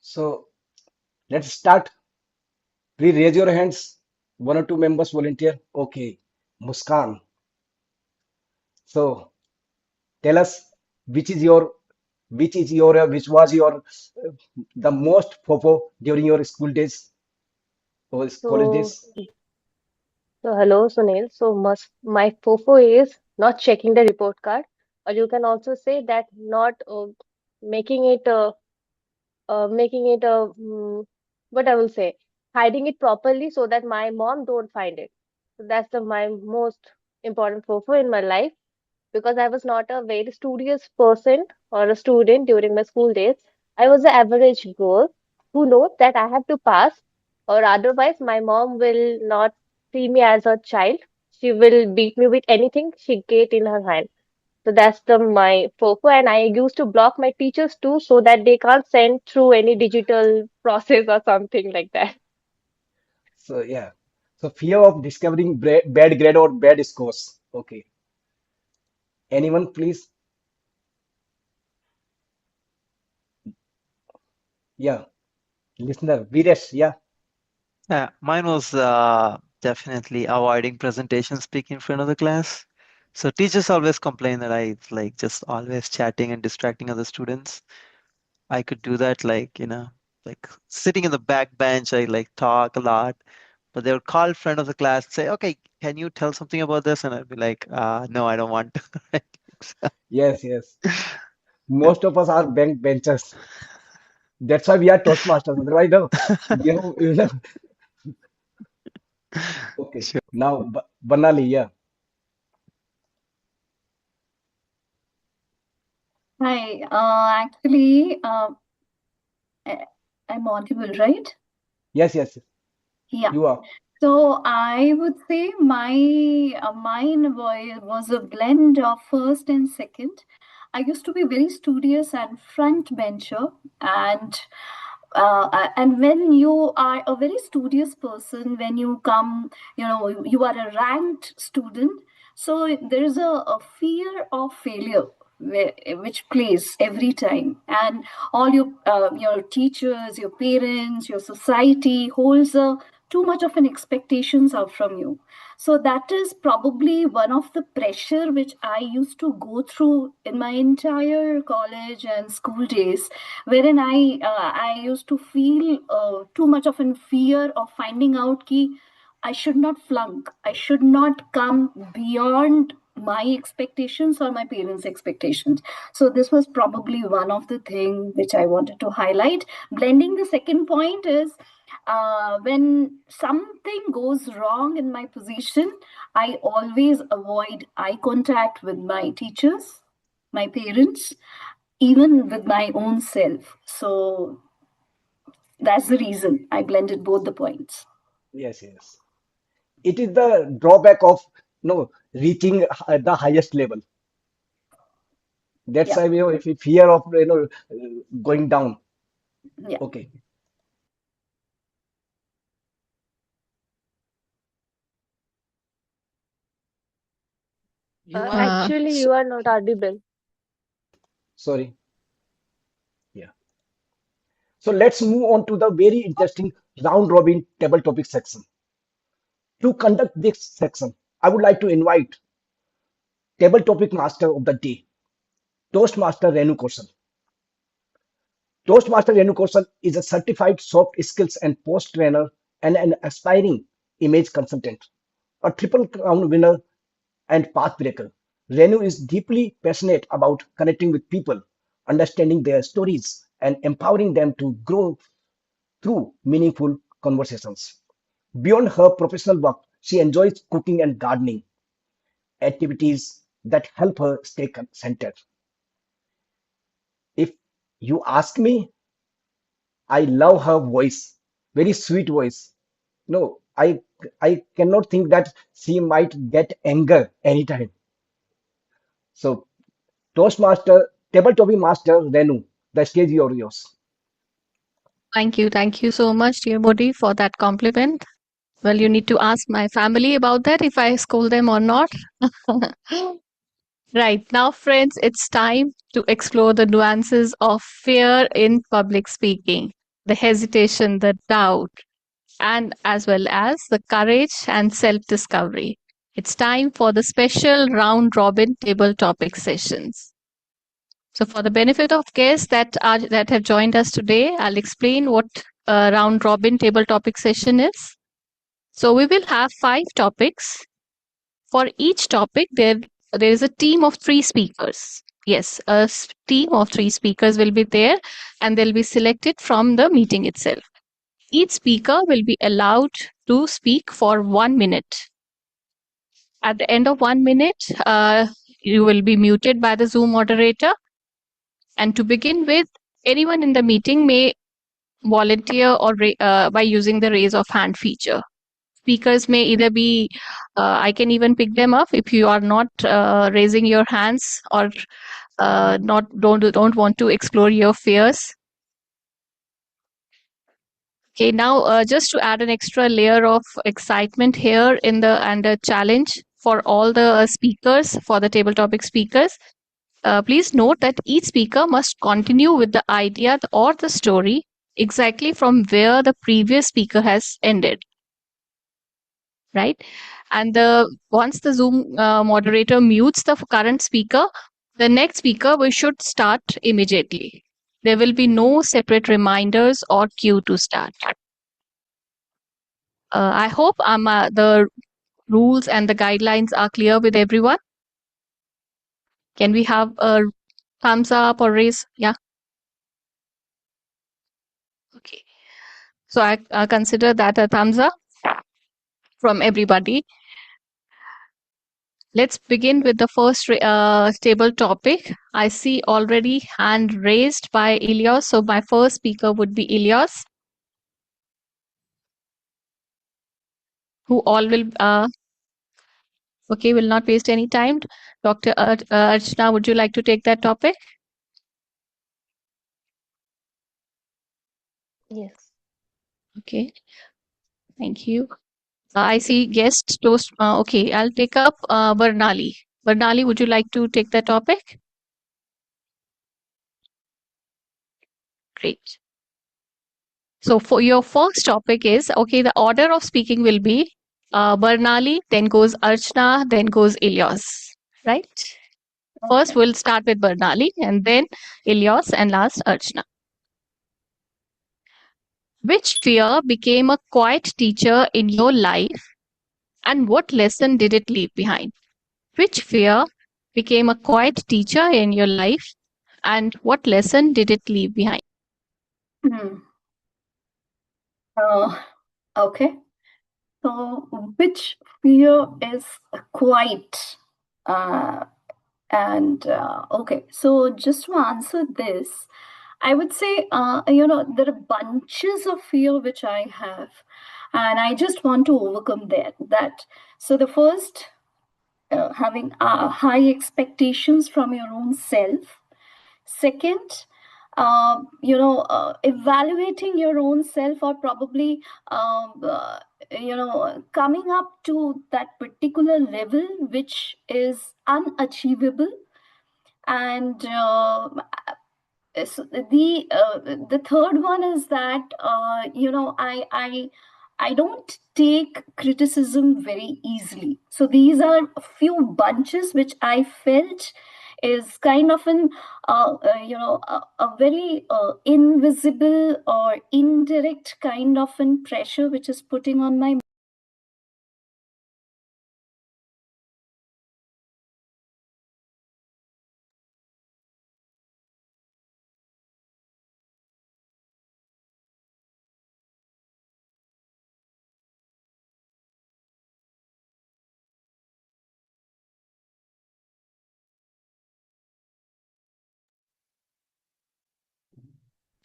So let's start. Please raise your hands. 1 or 2 members volunteer. Okay. Muskan. So tell us which was your the most FOFO during your school days or college So, days. hello, Sunil. So, my FOFO is not checking the report card, or you can also say that not making it making it what I will say, hiding it properly so that my mom don't find it. So that's my most important FOFO in my life, because I was not a very studious person or a student during my school days. I was an average girl who knows that I have to pass, or otherwise my mom will not see me as a child. She will beat me with anything she get in her hand. So that's my FOFO, and I used to block my teachers too so that they can't send through any digital process or something like that. So yeah. So fear of discovering bad grade or bad scores. Okay. Anyone, please? Yeah. Listener. Veeresh. Yeah. Yeah, mine was definitely avoiding presentation speaking in front of the class. So teachers always complain that I like just always chatting and distracting other students. I could do that like sitting in the back bench, I like talk a lot, but they would call friend of the class and say, okay, can you tell something about this? And I'd be like, no, I don't want to. Yes. Yes. Yeah. Most of us are bank benchers. That's why we are Toastmasters. Otherwise, no. You know. Okay. Sure. Now, Banali. Yeah. Hi. Actually, I'm audible, right? Yes. Yes. Yeah. You are. So I would say mine was a blend of first and second. I used to be very studious and front bencher, and when you are a very studious person, when you come, you are a ranked student, so there is a fear of failure which plays every time, and all your teachers, your parents, your society holds a too much of an expectations out from you. So that is probably one of the pressure which I used to go through in my entire college and school days, wherein I used to feel too much of a fear of finding out ki I should not flunk. I should not come beyond my expectations or my parents' expectations. So this was probably one of the things which I wanted to highlight. Blending the second point is when something goes wrong in my position, I always avoid eye contact with my teachers, my parents, even with my own self. So that's the reason I blended both the points. Yes, yes. It is the drawback of reaching the highest level. That's Yeah, why if you fear of going down. yeah. Okay. You are. Actually, you are not audible. Sorry. Yeah. So let's move on to the very interesting round robin table topic section. To conduct this section, I would like to invite table topic master of the day, Toastmaster Renu Kaushal. Toastmaster Renu Kaushal is a certified soft skills and post trainer and an aspiring image consultant, a triple crown winner and pathbreaker. Renu is deeply passionate about connecting with people, understanding their stories, and empowering them to grow through meaningful conversations. Beyond her professional work, she enjoys cooking and gardening, activities that help her stay centered. If you ask me, I love her voice, very sweet voice. No, I cannot think that she might get anger anytime. So, Toastmaster, Tabletop Master Renu, the stage is yours. Thank you so much, TMOD, for that compliment. Well, you need to ask my family about that if I scold them or not. Right now, friends, it's time to explore the nuances of fear in public speaking, the hesitation, the doubt, and as well as the courage and self discovery. It's time for the special round robin table topic sessions. So, for the benefit of guests that have joined us today, I'll explain what a round robin table topic session is. So, we will have 5 topics. For each topic, there is a team of 3 speakers. Yes, a team of 3 speakers will be there, and they'll be selected from the meeting itself. Each speaker will be allowed to speak for 1 minute. At the end of 1 minute, you will be muted by the Zoom moderator. And to begin with, anyone in the meeting may volunteer or by using the raise of hand feature. Speakers may either be, I can even pick them up if you are not raising your hands or don't want to explore your fears. Okay, now just to add an extra layer of excitement here and a challenge for all the speakers, for the table topic speakers, please note that each speaker must continue with the idea or the story exactly from where the previous speaker has ended, right? And once the Zoom moderator mutes the current speaker, the next speaker we should start immediately. There will be no separate reminders or cue to start. I hope the rules and the guidelines are clear with everyone. Can we have a thumbs up or raise? Yeah. Okay. So I consider that a thumbs up from everybody. Let's begin with the first table topic. I see already hand raised by Ilyas. So my first speaker would be Ilyas, who all will, okay, will not waste any time. Dr. Archana, would you like to take that topic? Yes. Okay, thank you. I see guest toast. Okay, I'll take up Varnali. Varnali, would you like to take that topic? Great. So for your first topic is, okay, the order of speaking will be Barnali, then goes Archana, then goes Ilyas, right? First, Okay. we'll start with Barnali and then Ilyas and last Archana. Which fear became a quiet teacher in your life and what lesson did it leave behind? Which fear became a quiet teacher in your life and what lesson did it leave behind? Hmm. Okay. So, which fear is quite okay, so just to answer this, I would say, there are bunches of fear which I have, and I just want to overcome that. So the first, having high expectations from your own self. Second, evaluating your own self, or probably, coming up to that particular level which is unachievable. And so the third one is that, I don't take criticism very easily. So these are a few bunches which I felt is kind of a very invisible or indirect kind of an pressure which is putting on my.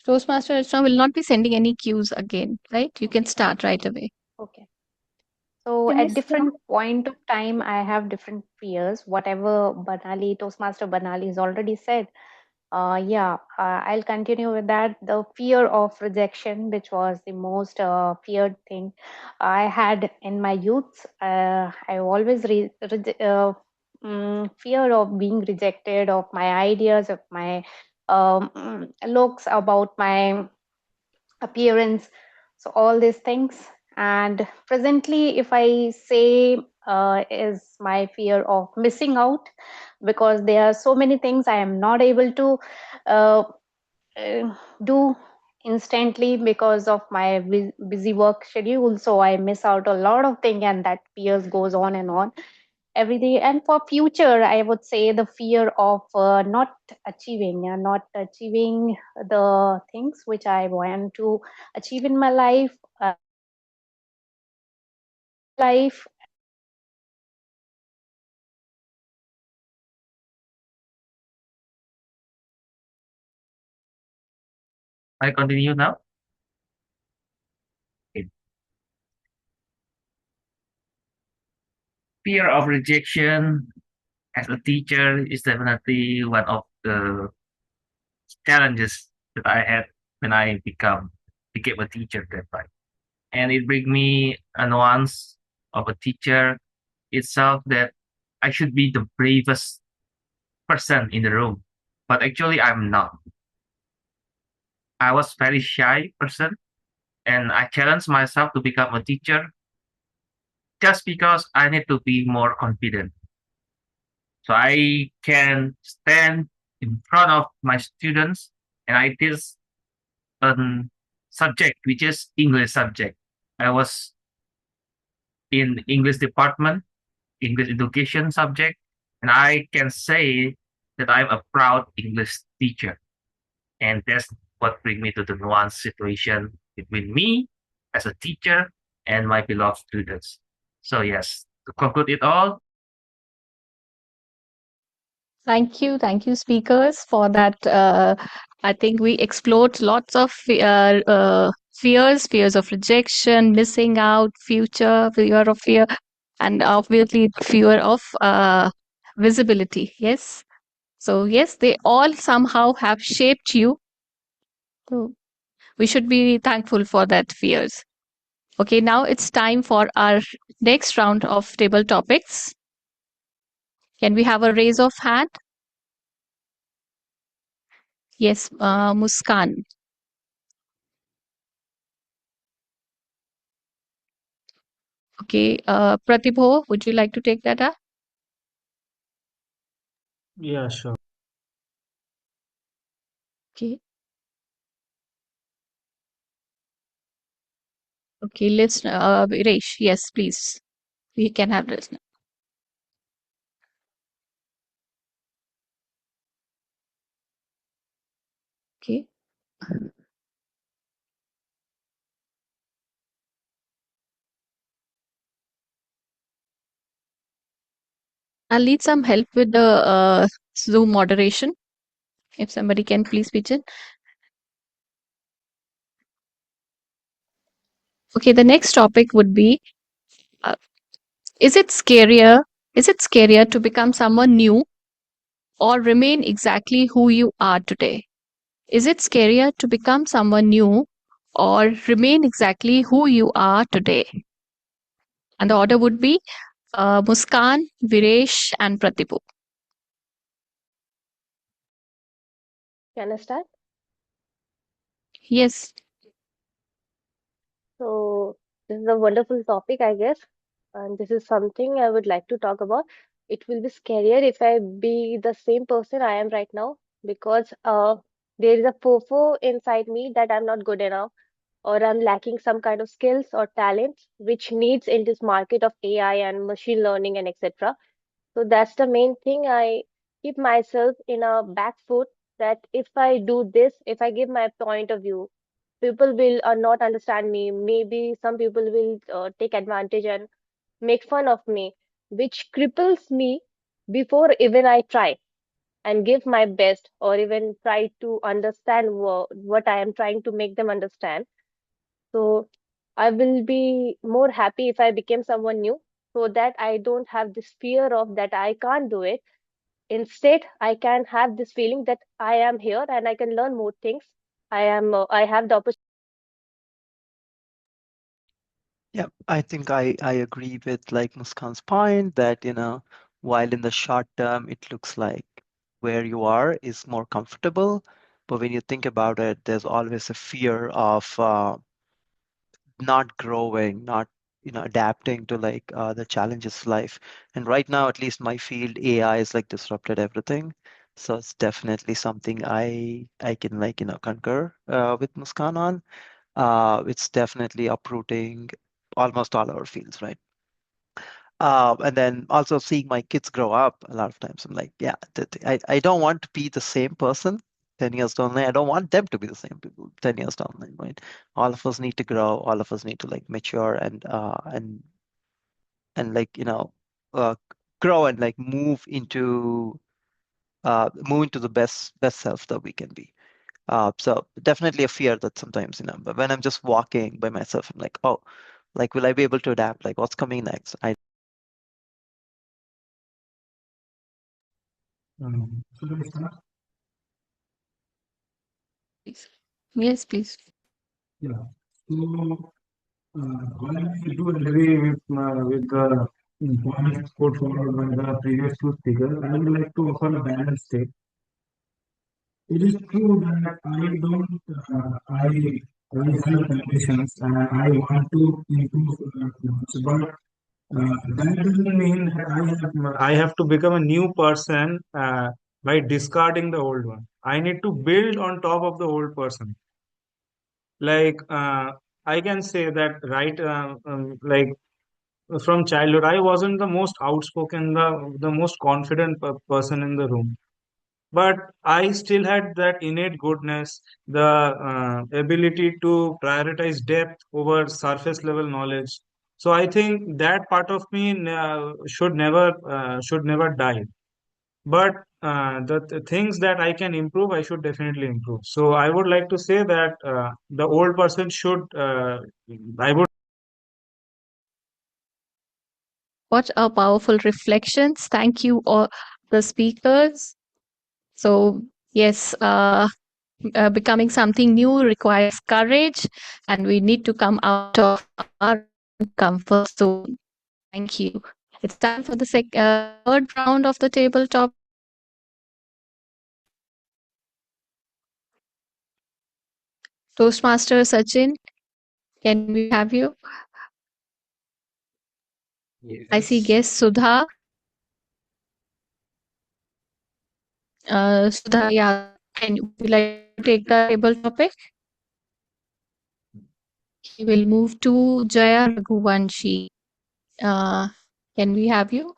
Toastmaster Archana will not be sending any cues again, right? You can start right away. Okay. So Can I at start? different point of time, I have different fears. Whatever Toastmaster Banali has already said. I'll continue with that. The fear of rejection, which was the most feared thing I had in my youth. I always fear of being rejected, of my ideas, of my looks, about my appearance, so all these things. And presently, if I say, is my fear of missing out, because there are so many things I am not able to uh, do instantly because of my busy work schedule, so I miss out a lot of things, and that fears goes on and on every day. And for future, I would say the fear of not achieving the things which I want to achieve in my life. I continue now. Okay. Fear of rejection as a teacher is definitely one of the challenges that I had when I became a teacher that time. And it brings me a nuance of a teacher itself, that I should be the bravest person in the room. But actually I'm not. I was very shy person, and I challenged myself to become a teacher just because I need to be more confident. So I can stand in front of my students and I teach a subject which is English subject. I was in English department, English education subject, and I can say that I'm a proud English teacher. And that's what brings me to the nuanced situation between me as a teacher and my beloved students. So yes, to conclude it all, Thank you, speakers, for that. I think we explored lots of fears of rejection, missing out, fear, and obviously fear of visibility. Yes. So, yes, they all somehow have shaped you. So, we should be thankful for that fears. Okay, now it's time for our next round of table topics. Can we have a raise of hand? Yes, Muskan. Okay, Pratibho, would you like to take that up? Yeah, sure. Okay. Okay, let's Veeresh, yes, please. We can have this now. Okay. I'll need some help with the Zoom moderation. If somebody can please pitch in. Okay, the next topic would be uh, is it scarier? Is it scarier to become someone new or remain exactly who you are today? Is it scarier to become someone new or remain exactly who you are today? And the order would be Muskan, Viresh, and Pratibho. Can I start? Yes. So, this is a wonderful topic, I guess, and this is something I would like to talk about. It will be scarier if I be the same person I am right now because there is a fofo inside me that I'm not good enough or I'm lacking some kind of skills or talents which needs in this market of AI and machine learning and etc. So that's the main thing. I keep myself in a back foot that if I do this, if I give my point of view, people will not understand me. Maybe some people will take advantage and make fun of me, which cripples me before even I try and give my best or even try to understand what I am trying to make them understand. So I will be more happy if I became someone new so that I don't have this fear of that I can't do it. Instead, I can have this feeling that I am here and I can learn more things. I have the opportunity. Yeah, I think I agree with like Muskan's point that, while in the short term it looks like where you are is more comfortable, but when you think about it, there's always a fear of not growing, not adapting to like the challenges of life. And right now, at least my field, AI is like disrupted everything. So it's definitely something I can like concur with Muskan on. It's definitely uprooting almost all our fields, right? And then also seeing my kids grow up, a lot of times I'm like, yeah, I don't want to be the same person 10 years down the line. I don't want them to be the same people 10 years down the line, right? All of us need to grow. All of us need to like mature and like, uh, grow and like move into the best self that we can be. So definitely a fear that sometimes, but when I'm just walking by myself, I'm like, oh, like, will I be able to adapt? Like, what's coming next? Should I start? Please. Yes, please. Yeah. So, while I do agree with the points put forward by the previous two speakers, I would like to offer a balanced take. It is true that I have ambitions and I want to improve much, but that doesn't mean that I have to become a new person by discarding the old one. I need to build on top of the old person. Like I can say that right, like from childhood, I wasn't the most outspoken, the most confident person in the room, but I still had that innate goodness, the ability to prioritize depth over surface level knowledge. So I think that part of me should never die. But the things that I can improve, I should definitely improve. So I would like to say that the old person should. I would. What a powerful reflections. Thank you, all the speakers. So, yes, becoming something new requires courage, and we need to come out of our comfort zone. Thank you. It's time for the third round of the tabletop. Toastmaster Sachin, can we have you? I see Yes. guest Sudha. Sudha, yeah, would you like to take the table topic? We will move to Jaya Raghuvanshi. Can we have you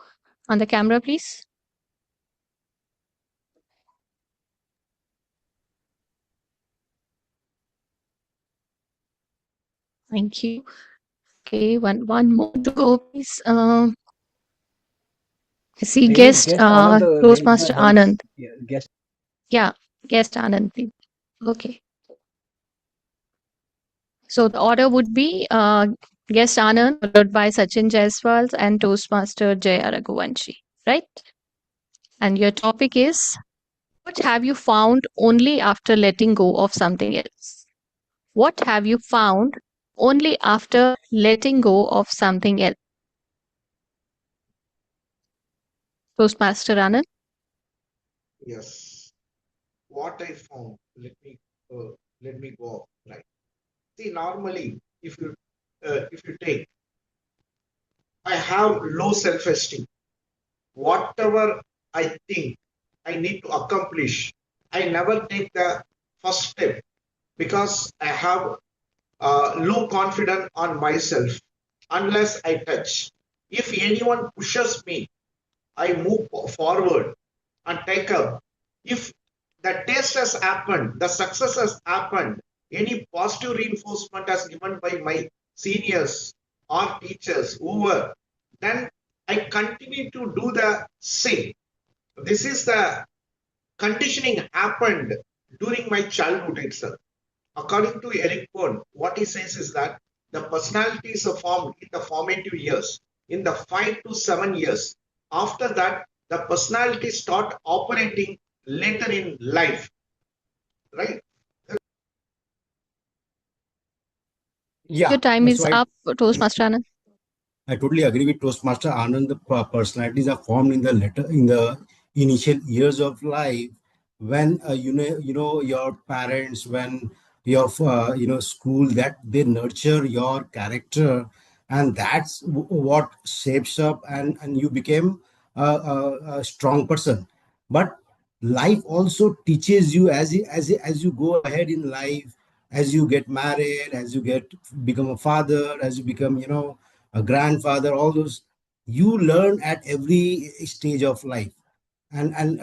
on the camera, please? Thank you. Okay, one more to go, please. I see I think guest guest Anand raised her Toastmaster hands. Anand. Yeah, guest. Yeah, guest Anand, please. Okay. So the order would be guest Anand followed by Sachin Jaiswal and Toastmaster Jaya Raghuvanshi, right? And your topic is, what have you found only after letting go of something else? What have you found only after letting go of something else? Toastmaster Anand. Yes. What I found, let me go right. See, normally, if you take, I have low self-esteem. Whatever I think I need to accomplish, I never take the first step because I have low confidence on myself unless I touch. If anyone pushes me, I move forward and take up. If the test has happened, the success has happened, any positive reinforcement has given by my seniors or teachers, whoever, then I continue to do the same. This is the conditioning happened during my childhood itself. According to Eric Berne, what he says is that the personalities are formed in the formative years, in the 5 to 7 years. After that, the personalities start operating later in life, right? Your Yeah, time so is up, Toastmaster Anand. I totally agree with Toastmaster Anand. The personalities are formed in the initial years of life when your parents, when your school, that they nurture your character, and that's what shapes up, and you became a strong person. But life also teaches you as you go ahead in life, as you get married, as you become a father, as you become a grandfather, all those you learn at every stage of life, and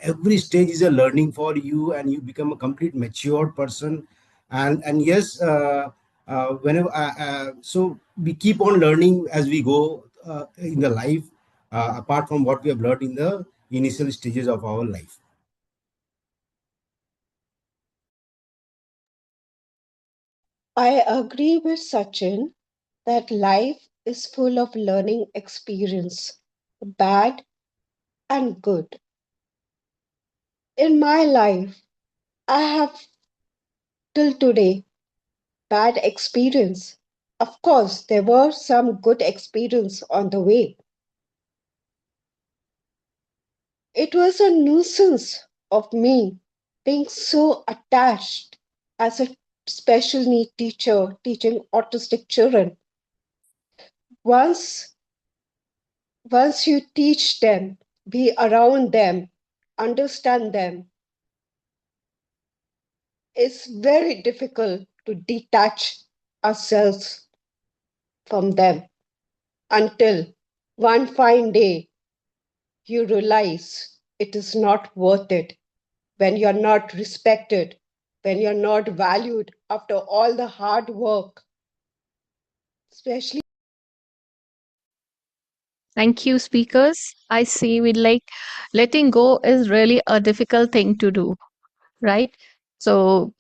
every stage is a learning for you, and you become a complete matured person. And yes, whenever so we keep on learning as we go in the life, apart from what we have learned in the initial stages of our life. I agree with Sachin that life is full of learning experience, bad and good. In my life, I have till today bad experience. Of course, there were some good experience on the way. It was a nuisance of me being so attached as a special need teacher teaching autistic children. Once once you teach them, be around them, understand them, it's very difficult to detach ourselves from them until one fine day you realize it is not worth it when you're not respected, when you're not valued after all the hard work, especially. Thank you, speakers. I see we like letting go is really a difficult thing to do, right? So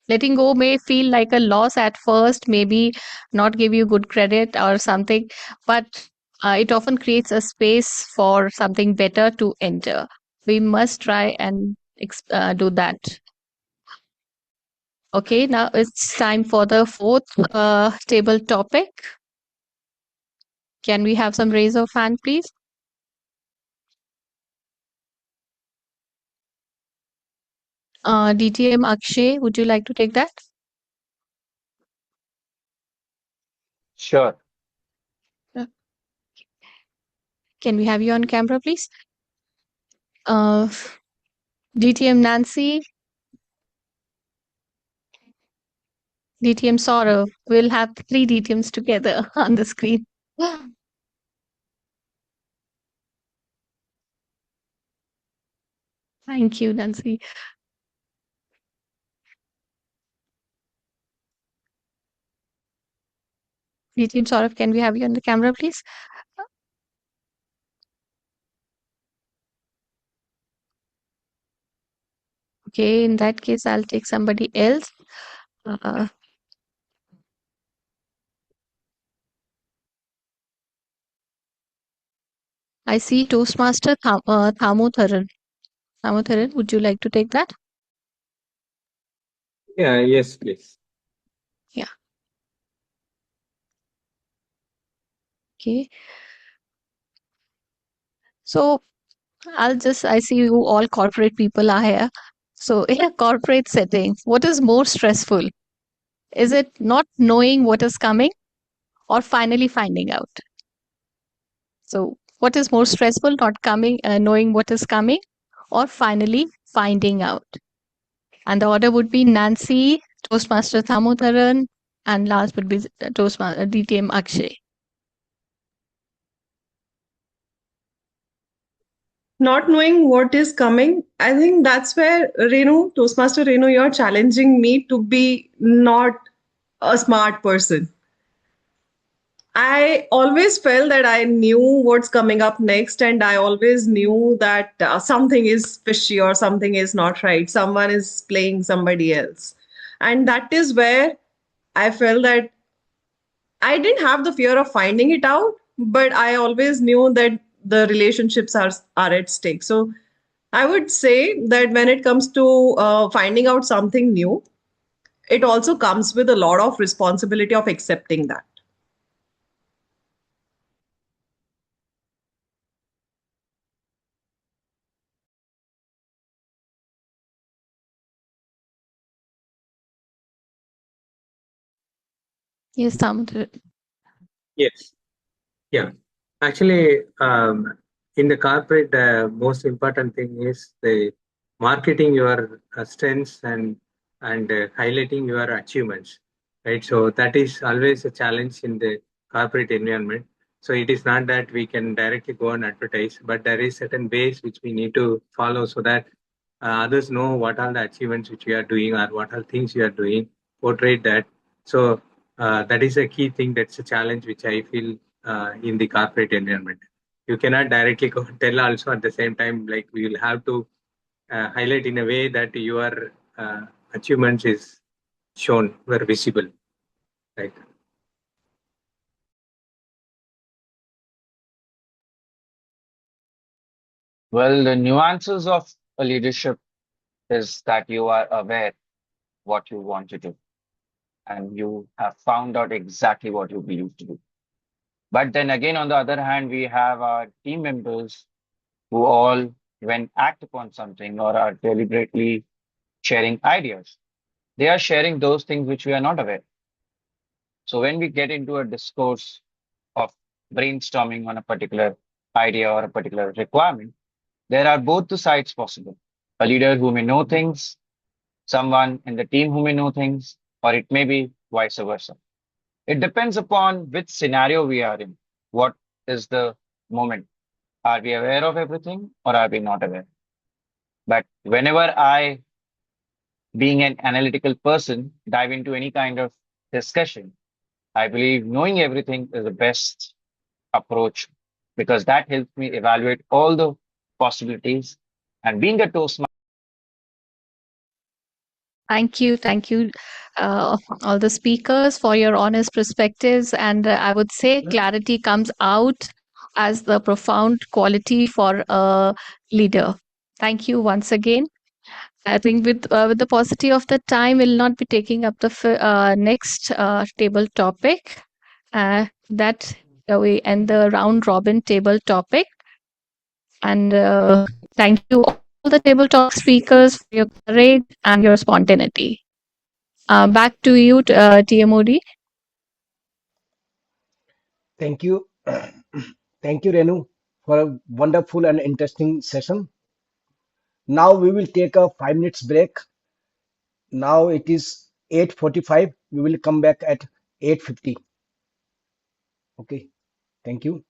letting go may feel like a loss at first, maybe not give you good credit or something, but it often creates a space for something better to enter. We must try and do that. Okay, now it's time for the fourth table topic. Can we have some raise of hand, please? DTM Akshay, would you like to take that? Sure. can we have you on camera, please? DTM Nancy, DTM Sourav. We'll have 3 DTMs together on the screen. Thank you, Nancy. DTM Sourav, can we have you on the camera, please? Okay, in that case, I'll take somebody else. I see Toastmaster Thamotharan. Thamotharan, would you like to take that? Yeah, yes, please. Yeah. Okay. So I see you all corporate people are here. So in a corporate setting, what is more stressful? Is it not knowing what is coming or finally finding out? So what is more stressful, not knowing what is coming or finally finding out? And the order would be Nancy, Toastmaster Thamotharan, and last would be Toastmaster DTM Akshay. Not knowing what is coming, I think that's where Renu, Toastmaster Renu, you're challenging me to be not a smart person. I always felt that I knew what's coming up next, and I always knew that something is fishy or something is not right. Someone is playing somebody else. And that is where I felt that I didn't have the fear of finding it out, but I always knew that the relationships are at stake. So I would say that when it comes to finding out something new, it also comes with a lot of responsibility of accepting that. Yes, Thamotharan. Yes. Yeah. Actually, in the corporate, most important thing is the marketing your strengths and highlighting your achievements, right? So that is always a challenge in the corporate environment. So it is not that we can directly go and advertise, but there is certain ways which we need to follow so that others know what are the achievements which we are doing or what are things we are doing, portray that. So that is a key thing. That's a challenge which I feel in the corporate environment. You cannot directly go tell also at the same time, like we will have to highlight in a way that your achievements is shown, were visible, right? Well, the nuances of a leadership is that you are aware what you want to do and you have found out exactly what you believe to do. But then again, on the other hand, we have our team members who all, when act upon something or are deliberately sharing ideas, they are sharing those things which we are not aware. So when we get into a discourse of brainstorming on a particular idea or a particular requirement, there are both the sides possible. A leader who may know things, someone in the team who may know things, or it may be vice versa. It depends upon which scenario we are in. What is the moment? Are we aware of everything or are we not aware? But whenever I, being an analytical person, dive into any kind of discussion, I believe knowing everything is the best approach because that helps me evaluate all the possibilities. And being a Toastmaster, Thank you, all the speakers for your honest perspectives. And I would say clarity comes out as the profound quality for a leader. Thank you once again. I think with the paucity of the time, we'll not be taking up the next table topic. That we end the round robin table topic. And thank you all the tabletop speakers for your courage and your spontaneity. Back to you, TMOD. Thank you. Thank you, Renu, for a wonderful and interesting session. Now we will take a 5 minutes break. Now it is 8:45. We will come back at 8:50. Okay. Thank you.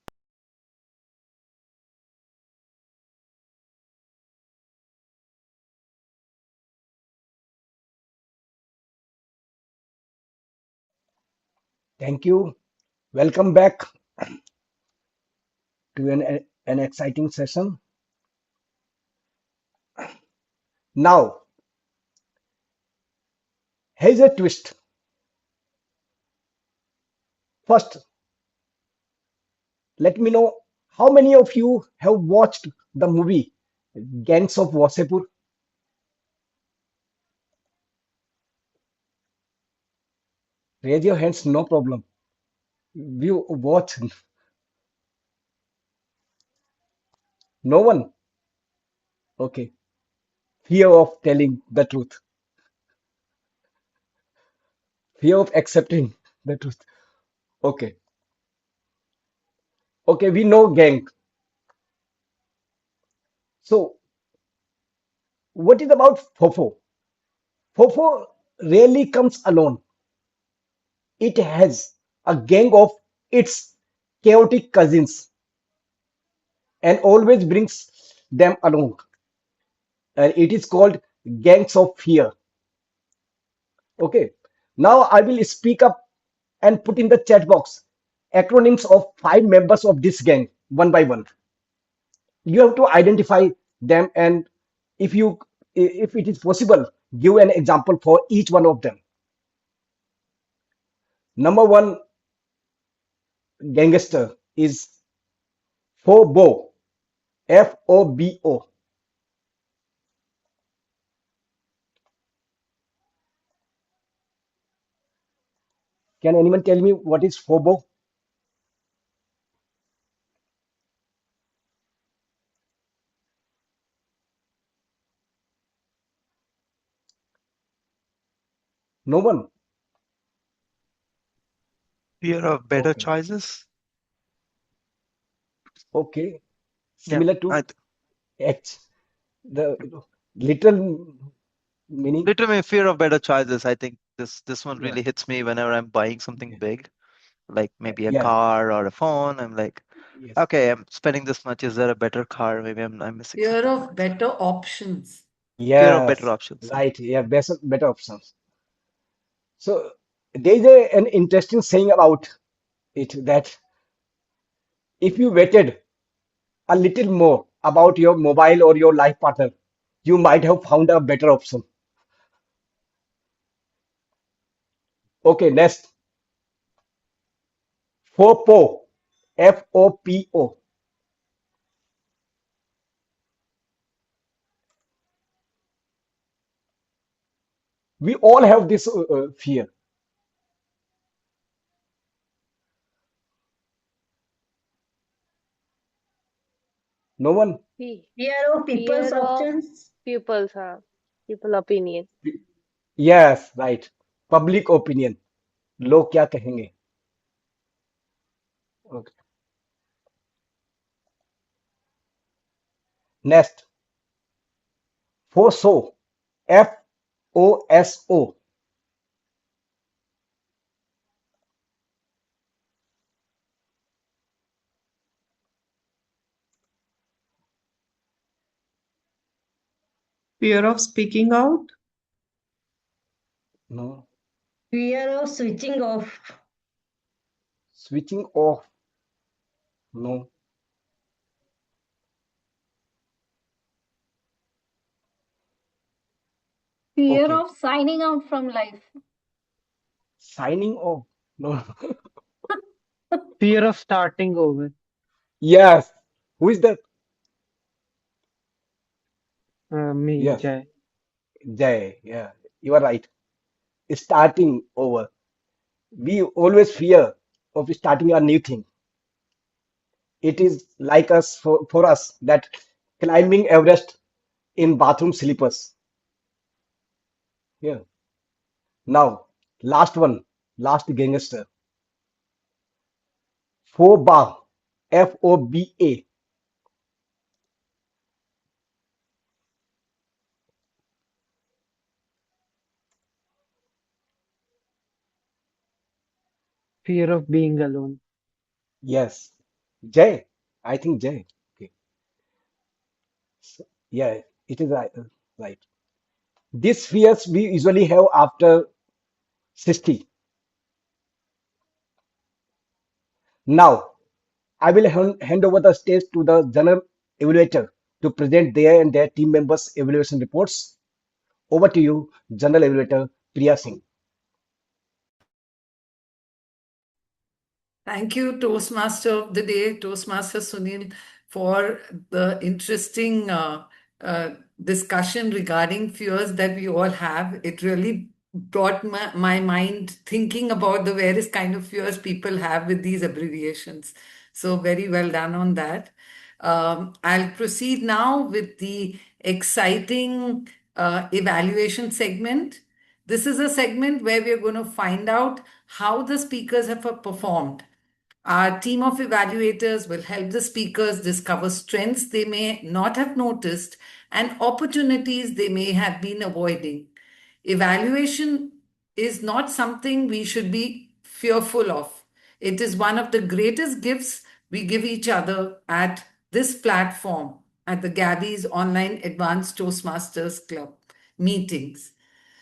Thank you. Welcome back to an exciting session. Now, here's a twist. First, let me know how many of you have watched the movie Gangs of Wasseypur. Raise your hands, no problem. You watch. No one. Okay. Fear of telling the truth. Fear of accepting the truth. Okay. Okay, we know gang. So, what is about Fofo? Fofo rarely comes alone. It has a gang of its chaotic cousins and always brings them along. And it is called Gangs of Fear. Okay. Now I will speak up and put in the chat box acronyms of 5 members of this gang one by one. You have to identify them, and if you if it is possible, give an example for each one of them. Number one gangster is Fobo. Fobo. Can anyone tell me what is Fobo? No one. Fear of better Okay. choices. Okay. Yeah, Similar to H. The literal meaning. literally fear of better choices. I think this one Yeah. really hits me whenever I'm buying something Okay. big, like maybe a Yeah. car or a phone. I'm like, Yes. okay, I'm spending this much. Is there a better car? Maybe I'm missing Fear something of out. better options. Fear of better Yes. options. Yeah. Right. Yeah. Better options. So there is an interesting saying about it that if you waited a little more about your mobile or your life partner, you might have found a better option. Okay, next. FOPO. FOPO. We all have this fear. No one? Fe- Fear of people's Fear of options. pupils, people opinion. Yes, right. Public opinion. लोग क्या कहेंगे? Okay. Next. FOSO. FOSO. Fear of speaking out. No. Fear of switching off. Switching off. No. Fear Okay. of signing out from life. Signing off. No. Fear of starting over. Yes. Who is that? Me, Yes. Jai. Jay. Yeah. You are right. Starting over. We always fear of starting a new thing. It is like us for us that climbing Everest in bathroom slippers. Yeah. Now, last one, last gangster. FOBA. FOBA. Fear of being alone. Yes. Jay. I think Jay. Okay. So, yeah, it is right. Right. These fears we usually have after 60. Now, I will hand over the stage to the general evaluator to present their and their team members' evaluation reports. Over to you, general evaluator Priya Singh. Thank you, Toastmaster of the Day, Toastmaster Sunil, for the interesting discussion regarding fears that we all have. It really brought my mind thinking about the various kind of fears people have with these abbreviations. So very well done on that. I'll proceed now with the exciting evaluation segment. This is a segment where we are going to find out how the speakers have performed. Our team of evaluators will help the speakers discover strengths they may not have noticed and opportunities they may have been avoiding. Evaluation is not something we should be fearful of. It is one of the greatest gifts we give each other at this platform, at the Gabbys Online Advanced Toastmasters Club meetings.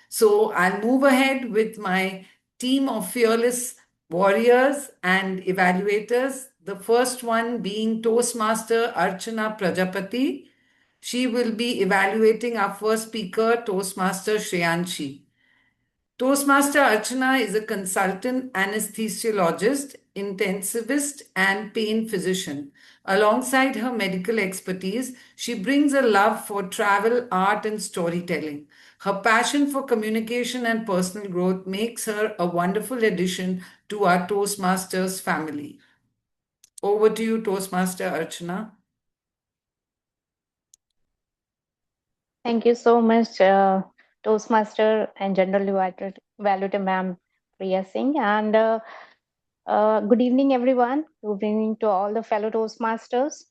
So I'll move ahead with my team of fearless warriors and evaluators. The first one being Toastmaster Archana Prajapati. She will be evaluating our first speaker, Toastmaster Shreyanshi. Toastmaster Archana is a consultant anesthesiologist, intensivist, and pain physician. Alongside her medical expertise, she brings a love for travel, art, and storytelling. Her passion for communication and personal growth makes her a wonderful addition to our Toastmasters family. Over to you, Toastmaster Archana. Thank you so much, Toastmaster and General Evaluator Ma'am Priya Singh. And good evening, everyone. Good evening to all the fellow Toastmasters.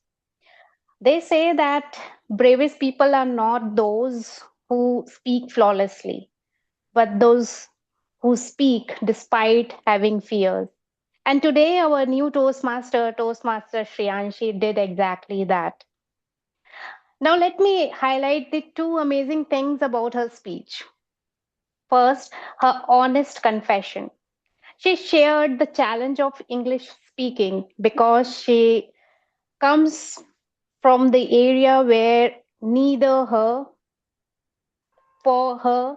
They say that bravest people are not those who speak flawlessly, but those who speak despite having fears. And today, our new Toastmaster Shreyanshi, did exactly that. Now, let me highlight the two amazing things about her speech. First, her honest confession. She shared the challenge of English speaking because she comes from the area where neither her, for her,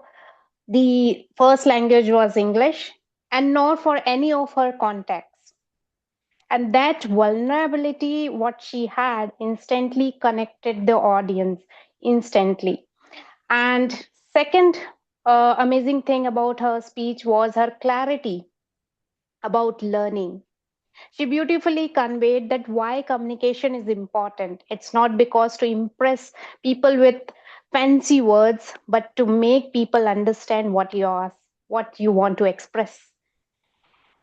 the first language was English, and nor for any of her contacts. And that vulnerability, what she had, instantly connected the audience instantly. And second amazing thing about her speech was her clarity about learning. She beautifully conveyed that why communication is important. It's not because to impress people with fancy words, but to make people understand what you want to express.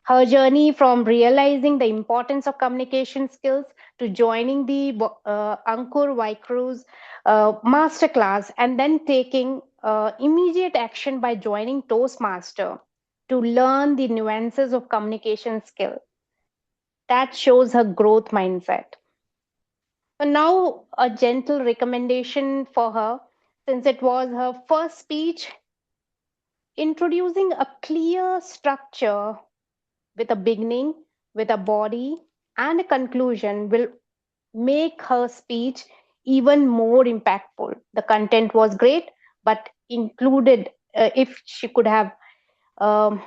Her journey from realizing the importance of communication skills to joining the Ankur Vaikru's masterclass and then taking immediate action by joining Toastmaster to learn the nuances of communication skill. That shows her growth mindset. So now, a gentle recommendation for her, since it was her first speech, introducing a clear structure with a beginning, with a body, and a conclusion will make her speech even more impactful. The content was great, but included, if she could have um,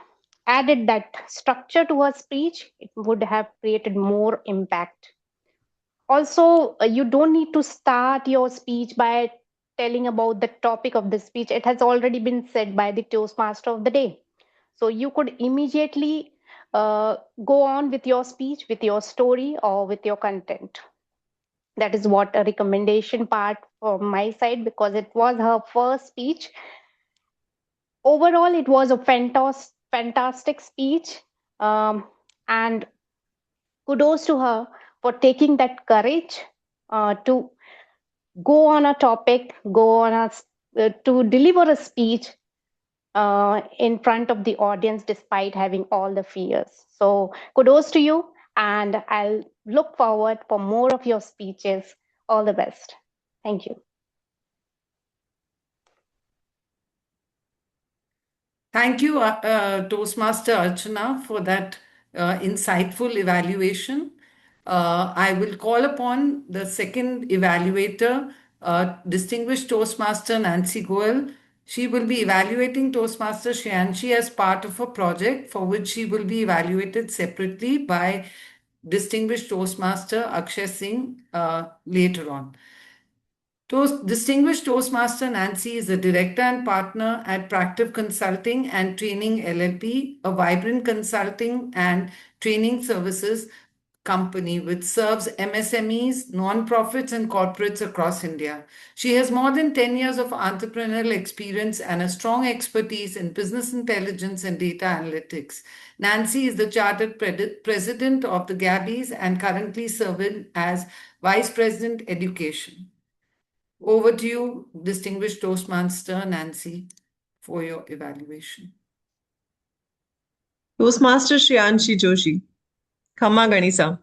added that structure to her speech, it would have created more impact. Also, you don't need to start your speech by telling about the topic of the speech. It has already been said by the Toastmaster of the day. So you could immediately go on with your speech, with your story, or with your content. That is what a recommendation part from my side, because it was her first speech. Overall, it was a fantastic speech. And kudos to her for taking that courage to go on a topic, to deliver a speech in front of the audience despite having all the fears. So kudos to you, and I'll look forward for more of your speeches. All the best. Thank you. Thank you, Toastmaster Archana, for that insightful evaluation. I will call upon the second evaluator, distinguished Toastmaster Nancy Goel. She will be evaluating Toastmaster Shreyanshi as part of a project for which she will be evaluated separately by distinguished Toastmaster Akshay Singh later on. Distinguished Toastmaster Nancy is a director and partner at Practive Consulting and Training LLP, a vibrant consulting and training services company which serves MSMEs, non-profits, and corporates across India. She has more than 10 years of entrepreneurial experience and a strong expertise in business intelligence and data analytics. Nancy is the chartered president of the Gabbys and currently serving as Vice President Education. Over to you, distinguished Toastmaster Nancy, for your evaluation. Toastmaster Shreyanshi Joshi, Khamma Ganisa.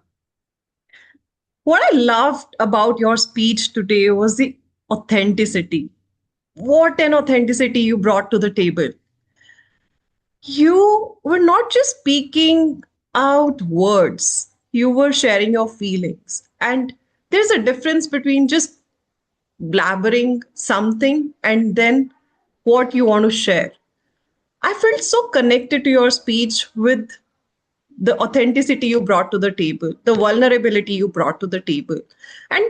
What I loved about your speech today was the authenticity. What an authenticity you brought to the table. You were not just speaking out words, you were sharing your feelings. And there's a difference between just blabbering something and then what you want to share. I felt so connected to your speech with the authenticity you brought to the table, the vulnerability you brought to the table. And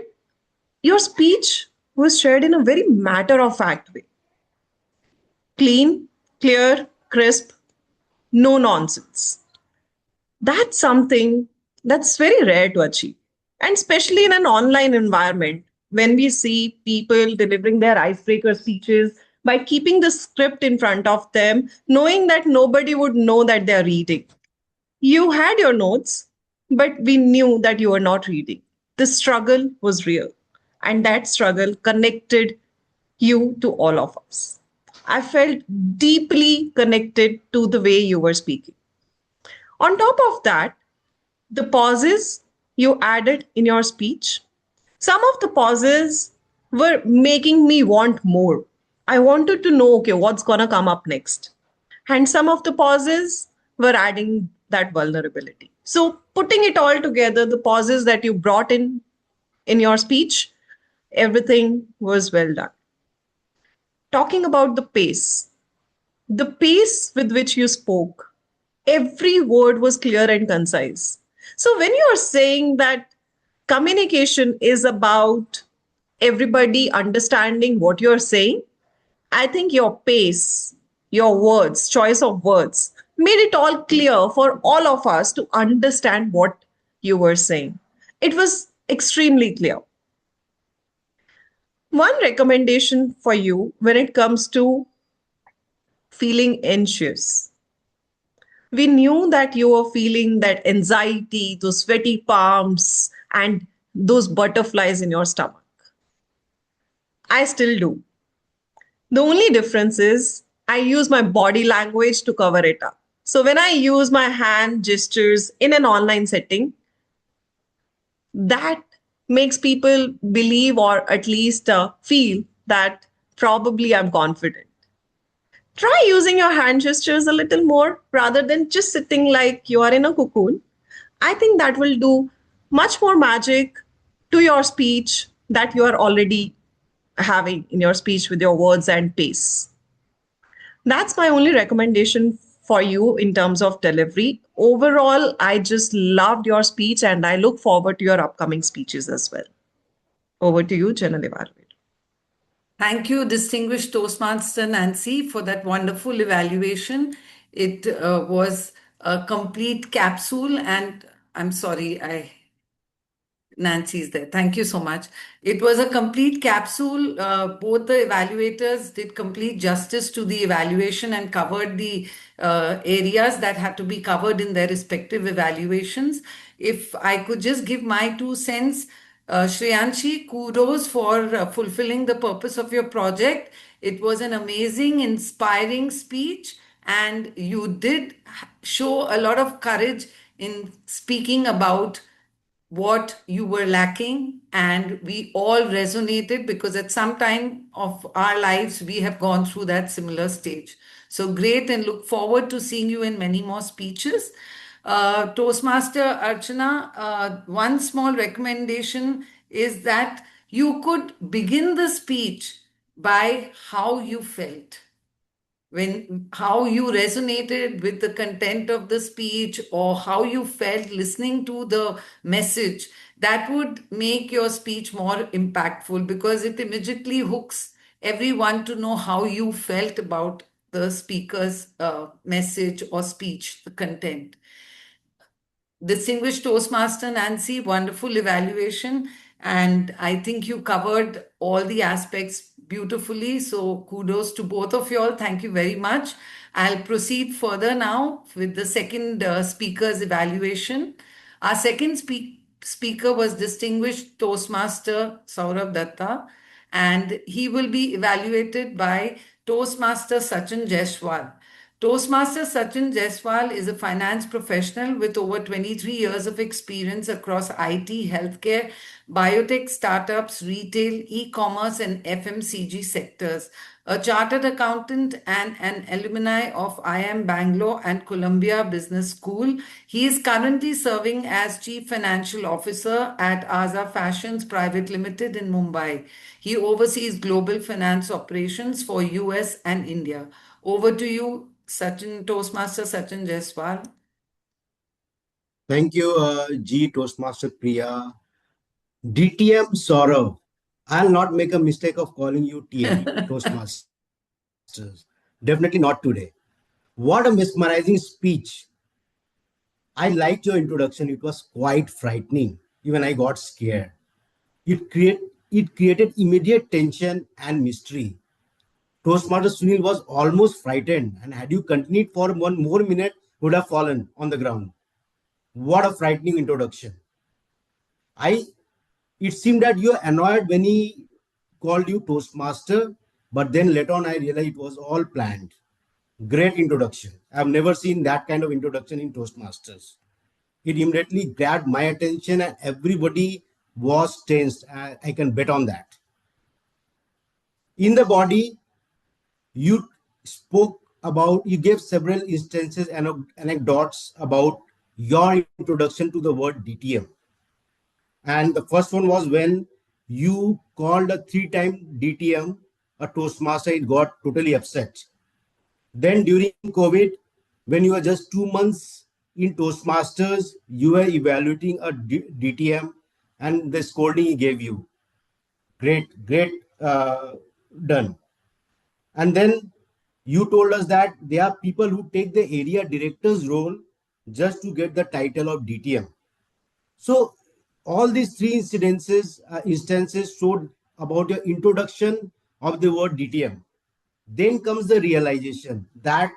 your speech was shared in a very matter of fact way. Clean, clear, crisp, no nonsense. That's something that's very rare to achieve. And especially in an online environment, when we see people delivering their icebreaker speeches by keeping the script in front of them, knowing that nobody would know that they're reading. You had your notes, but we knew that you were not reading. The struggle was real, and that struggle connected you to all of us. I felt deeply connected to the way you were speaking. On top of that, the pauses you added in your speech, some of the pauses were making me want more. I wanted to know, okay, what's going to come up next? And some of the pauses were adding that vulnerability. So putting it all together, the pauses that you brought in your speech, everything was well done. Talking about the pace with which you spoke, every word was clear and concise. So when you are saying that communication is about everybody understanding what you're saying, I think your pace, your words, choice of words made it all clear for all of us to understand what you were saying. It was extremely clear. One recommendation for you when it comes to feeling anxious. We knew that you were feeling that anxiety, those sweaty palms, and those butterflies in your stomach. I still do. The only difference is I use my body language to cover it up. So when I use my hand gestures in an online setting, that makes people believe or at least feel that probably I'm confident. Try using your hand gestures a little more rather than just sitting like you are in a cocoon. I think that will do much more magic to your speech that you are already having in your speech with your words and pace. That's my only recommendation for you in terms of delivery. Overall, I just loved your speech and I look forward to your upcoming speeches as well. Over to you, General Evaluator. Thank you, distinguished Toastmaster Nancy, for that wonderful evaluation. It was a complete capsule, and I'm sorry, Nancy is there. Thank you so much. It was a complete capsule. Both the evaluators did complete justice to the evaluation and covered the areas that had to be covered in their respective evaluations. If I could just give my 2 cents, Shreyanshi, kudos for fulfilling the purpose of your project. It was an amazing, inspiring speech, and you did show a lot of courage in speaking about what you were lacking, and we all resonated because at some time of our lives we have gone through that similar stage. So great, and look forward to seeing you in many more speeches. Toastmaster Archana, one small recommendation is that you could begin the speech by how you felt, when how you resonated with the content of the speech or how you felt listening to the message. That would make your speech more impactful because it immediately hooks everyone to know how you felt about the speaker's message or speech, the content. Distinguished Toastmaster Nancy, wonderful evaluation. And I think you covered all the aspects beautifully. So kudos to both of you all. Thank you very much. I'll proceed further now with the second speaker's evaluation. Our second speaker was Distinguished Toastmaster Sourav Dutta, and he will be evaluated by Toastmaster Sachin Jaiswal. Toastmaster Sachin Jaiswal is a finance professional with over 23 years of experience across IT, healthcare, biotech startups, retail, e-commerce, and FMCG sectors. A chartered accountant and an alumni of IIM Bangalore and Columbia Business School, he is currently serving as Chief Financial Officer at Aza Fashions Private Limited in Mumbai. He oversees global finance operations for US and India. Over to you, Sachin, Toastmaster Sachin Jaiswal. Thank you, G Toastmaster Priya. DTM Sourav. I'll not make a mistake of calling you TM Toastmasters. Definitely not today. What a mesmerizing speech. I liked your introduction. It was quite frightening. Even I got scared. It created immediate tension and mystery. Toastmaster Sunil was almost frightened, and had you continued for 1 more minute, would have fallen on the ground. What a frightening introduction. I It seemed that you were annoyed when he called you Toastmaster, but then later on I realized it was all planned. Great introduction. I've never seen that kind of introduction in Toastmasters. It immediately grabbed my attention and everybody was tensed. I can bet on that. In the body, you you gave several instances and anecdotes about your introduction to the word DTM. And the first one was when you called a 3-time DTM a Toastmaster, it got totally upset. Then during COVID, when you were just 2 months in Toastmasters, you were evaluating a DTM and the scolding he gave you. Great, done. And then you told us that there are people who take the area director's role just to get the title of DTM. So all these three instances showed about your introduction of the word DTM. Then comes the realization that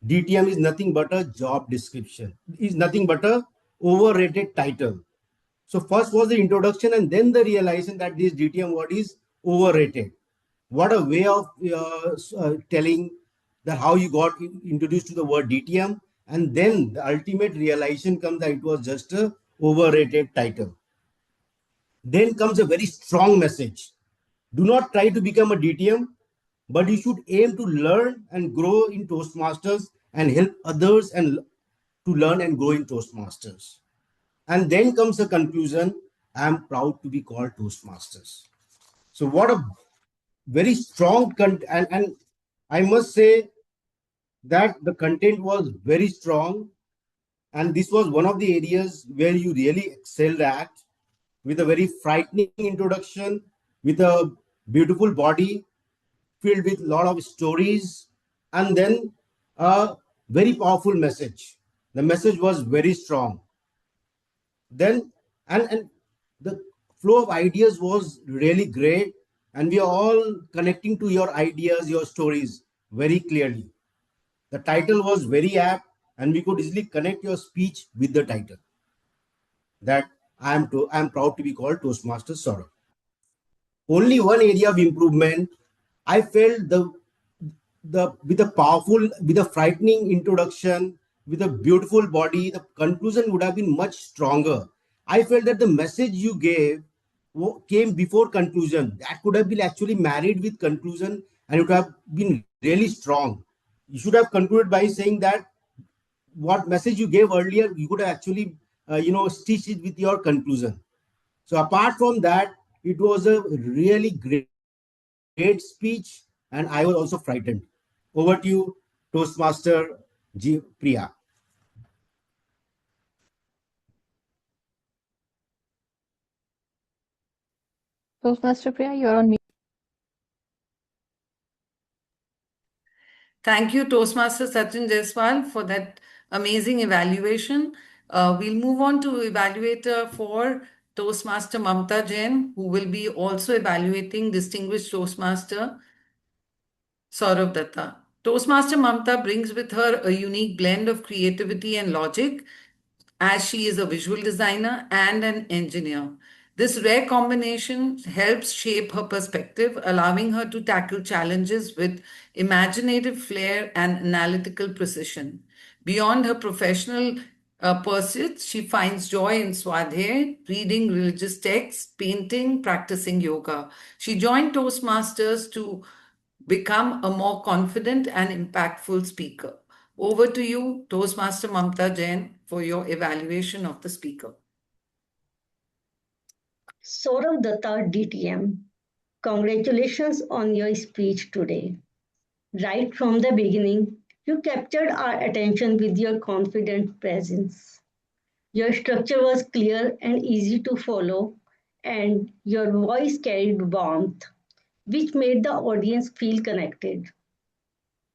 DTM is nothing but a job description, is nothing but a overrated title. So first was the introduction and then the realization that this DTM word is overrated. What a way of telling that how you got introduced to the word DTM, and then the ultimate realization comes that it was just a overrated title. Then comes a very strong message. Do not try to become a DTM, but you should aim to learn and grow in Toastmasters and help others and to learn and grow in Toastmasters. And then comes the conclusion, I am proud to be called Toastmasters. So what a very strong and I must say that the content was very strong, and this was one of the areas where you really excelled at, with a very frightening introduction, with a beautiful body filled with a lot of stories, and then a very powerful message. The message was very strong. Then and the flow of ideas was really great, and we are all connecting to your ideas, your stories very clearly. The title was very apt, and we could easily connect your speech with the title. That I am proud to be called Toastmaster Sourav. Only one area of improvement. I felt the with a powerful, with a frightening introduction, with a beautiful body, the conclusion would have been much stronger. I felt that the message you gave came before conclusion. That could have been actually married with conclusion, and it would have been really strong. You should have concluded by saying that what message you gave earlier, you could have actually stitched it with your conclusion. So apart from that, it was a really great speech, and I was also frightened. Over to you, Toastmaster Priya. Toastmaster Priya, you're on mute. Thank you, Toastmaster Sachin Jaiswal, for that amazing evaluation. We'll move on to evaluator for Toastmaster Mamta Jain, who will be also evaluating distinguished Toastmaster Sourav Dutta. Toastmaster Mamta brings with her a unique blend of creativity and logic, as she is a visual designer and an engineer. This rare combination helps shape her perspective, allowing her to tackle challenges with imaginative flair and analytical precision. Beyond her professional pursuits, she finds joy in swadhyay, reading religious texts, painting, practicing yoga. She joined Toastmasters to become a more confident and impactful speaker. Over to you, Toastmaster Mamta Jain, for your evaluation of the speaker. Sourav Dutta, DTM, congratulations on your speech today. Right from the beginning, you captured our attention with your confident presence. Your structure was clear and easy to follow, and your voice carried warmth, which made the audience feel connected.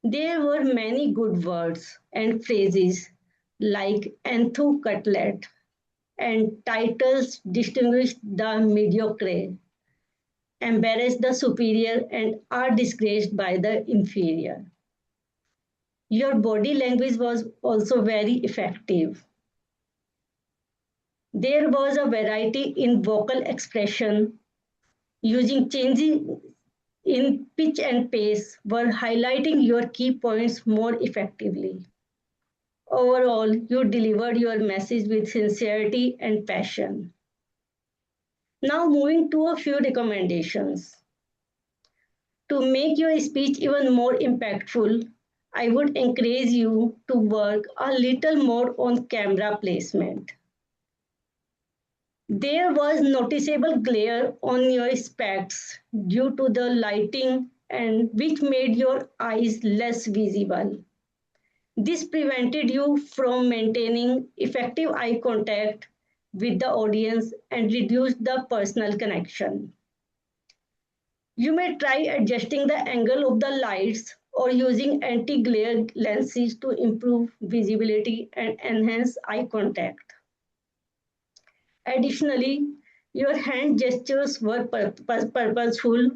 There were many good words and phrases like "Anthu Cutlet" and titles distinguished the mediocre, embarrass the superior, and are disgraced by the inferior. Your body language was also very effective. There was a variety in vocal expression, using changing in pitch and pace were highlighting your key points more effectively. Overall, you delivered your message with sincerity and passion. Now, moving to a few recommendations. To make your speech even more impactful, I would encourage you to work a little more on camera placement. There was noticeable glare on your specs due to the lighting and which made your eyes less visible. This prevented you from maintaining effective eye contact with the audience and reduced the personal connection. You may try adjusting the angle of the lights or using anti-glare lenses to improve visibility and enhance eye contact. Additionally, your hand gestures were purposeful,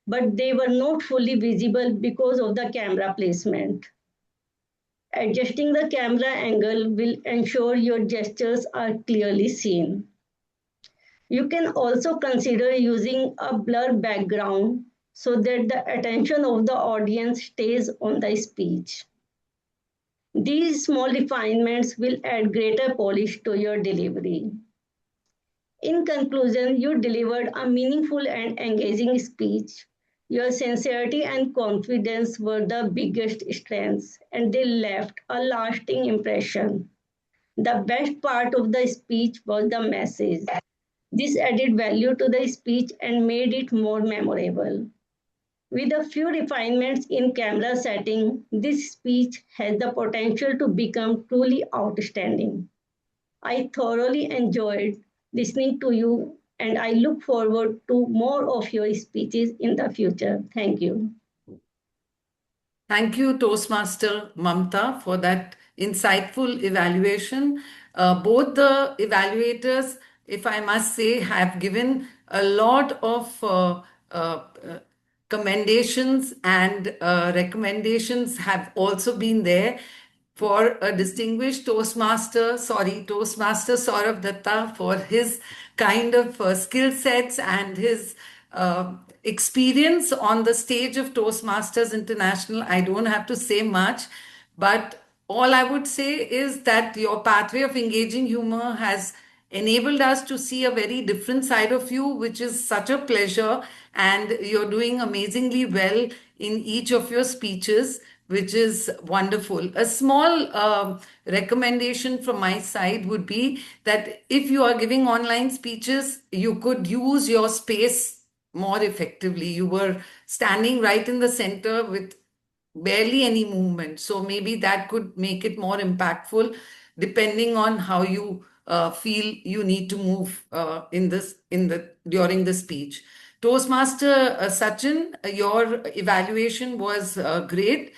but they were not fully visible because of the camera placement. Adjusting the camera angle will ensure your gestures are clearly seen. You can also consider using a blur background so that the attention of the audience stays on the speech. These small refinements will add greater polish to your delivery. In conclusion, you delivered a meaningful and engaging speech. Your sincerity and confidence were the biggest strengths, and they left a lasting impression. The best part of the speech was the message. This added value to the speech and made it more memorable. With a few refinements in camera setting, this speech has the potential to become truly outstanding. I thoroughly enjoyed listening to you, and I look forward to more of your speeches in the future. Thank you. Thank you, Toastmaster Mamta, for that insightful evaluation. Both the evaluators, if I must say, have given a lot of commendations and recommendations have also been there for a distinguished Toastmaster Sourav Dutta for his kind of skill sets and his experience on the stage of Toastmasters International. I don't have to say much, but all I would say is that your pathway of engaging humor has enabled us to see a very different side of you, which is such a pleasure. And you're doing amazingly well in each of your speeches, which is wonderful. A small recommendation from my side would be that if you are giving online speeches, you could use your space more effectively. You were standing right in the center with barely any movement. So maybe that could make it more impactful, depending on how you feel you need to move during the speech. Toastmaster Sachin, your evaluation was great.